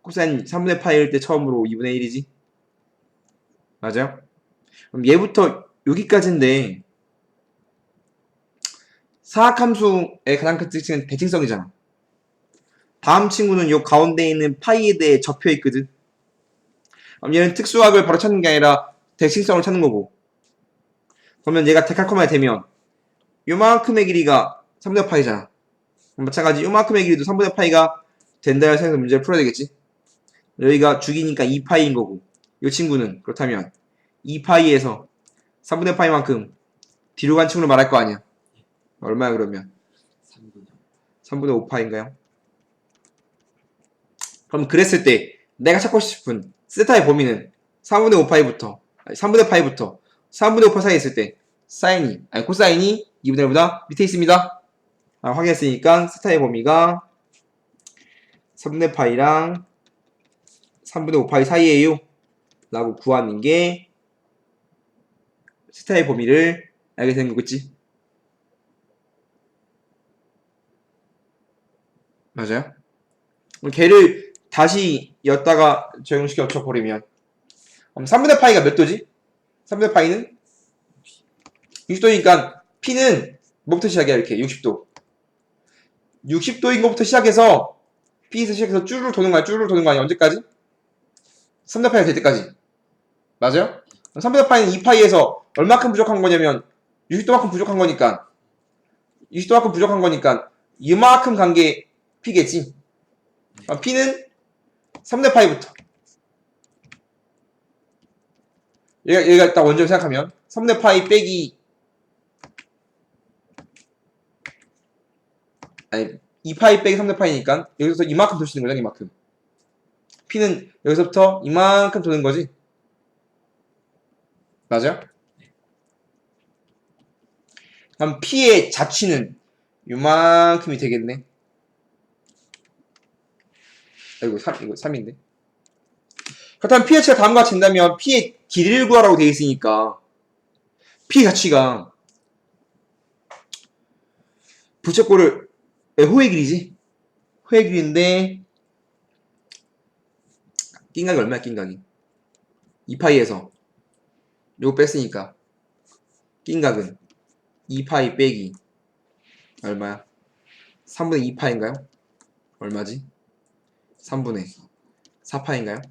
A: 코사인 3분의 파이일 때 처음으로 2분의 1이지? 맞아요? 그럼 얘부터 여기까지인데 사각함수의 가장 큰 특징은 대칭성이잖아. 다음 친구는 요 가운데 있는 파이에 대해 접혀 있거든. 그럼 얘는 특수각을 바로 찾는 게 아니라 대칭성을 찾는 거고. 그러면 얘가 데칼코마니 되면 요만큼의 길이가 3분의 파이잖아. 마찬가지 요만큼의 길이도 3분의 파이가 된다 해서 생각해서 문제를 풀어야 되겠지. 여기가 주기니까 2파이인 거고 이 친구는 그렇다면 2파이에서 3분의 파이만큼 뒤로 간 친구를 말할 거 아니야. 얼마야 그러면? 3분의 5파인가요? 그럼 그랬을 때 내가 찾고 싶은 세타의 범위는 3분의 5파이부터 3분의 파이부터 3분의 5파 사이에 있을 때 코사인이 2분의 1보다 밑에 있습니다. 확인했으니까 세타의 범위가 3분의 파이랑 3분의 5파이 사이에요 라고 구하는 게 세타의 범위를 알게 되는 거겠지. 맞아요? 걔를 다시 였다가 적용시켜 엎쳐버리면 3분의 파이가 몇 도지? 3분의 파이는 60도니까 P는 뭐부터 시작이야? 이렇게 60도 60도인 것부터 시작해서 P에서 시작해서 쭈르르 도는 거야. 쭈르르 도는 거 아니야? 언제까지? 3분의 파이가 될 때까지. 맞아요? 3분의 파이는 2파이에서 얼마큼 부족한 거냐면 60도만큼 부족한 거니까 60도만큼 부족한 거니까 이만큼 간 게 P겠지. P는 3분의 파이부터 얘가 딱 원점을 생각하면 3분의 파이 빼기 2파이 빼기 3분의 파이니까 여기서 이만큼 돌 수 있는 거죠. 이만큼. P는 여기서부터 이만큼 도는 거지. 맞아요? 그럼 P의 자취는 이만큼이 되겠네. 이거 3인데. 그렇다면 P의 자취가 다음과 같이 된다면 P의 길이를 구하라고 되어 있으니까 P의 자취가 부채꼴을 호의 길이지? 호의 길이인데 낀각이 얼마야 낀각이? 2파이에서 요거 뺐으니까 낀각은 2파이 빼기 얼마야? 3분의 2파인가요? 얼마지? 3분의 4파인가요?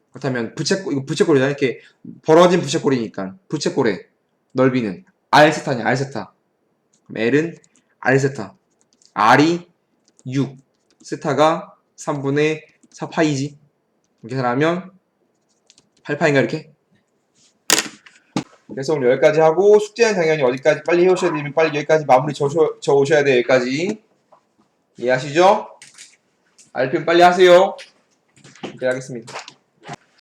A: 그렇다면 이거 부채꼴이잖아. 이렇게 벌어진 부채꼴이니까 부채꼴의 넓이는 R세타냐 R세타. 그럼 L은 R세타. R이 6 스타가 3분의 4파이지. 이렇게 하면 8파인가 이렇게? 그래서 오늘 여기까지 하고 숙제는 당연히 어디까지 빨리 해오셔야 되면 빨리 여기까지 마무리 저 오셔야 돼요. 여기까지. 이해하시죠? 알편 빨리 하세요. 네, 하겠습니다.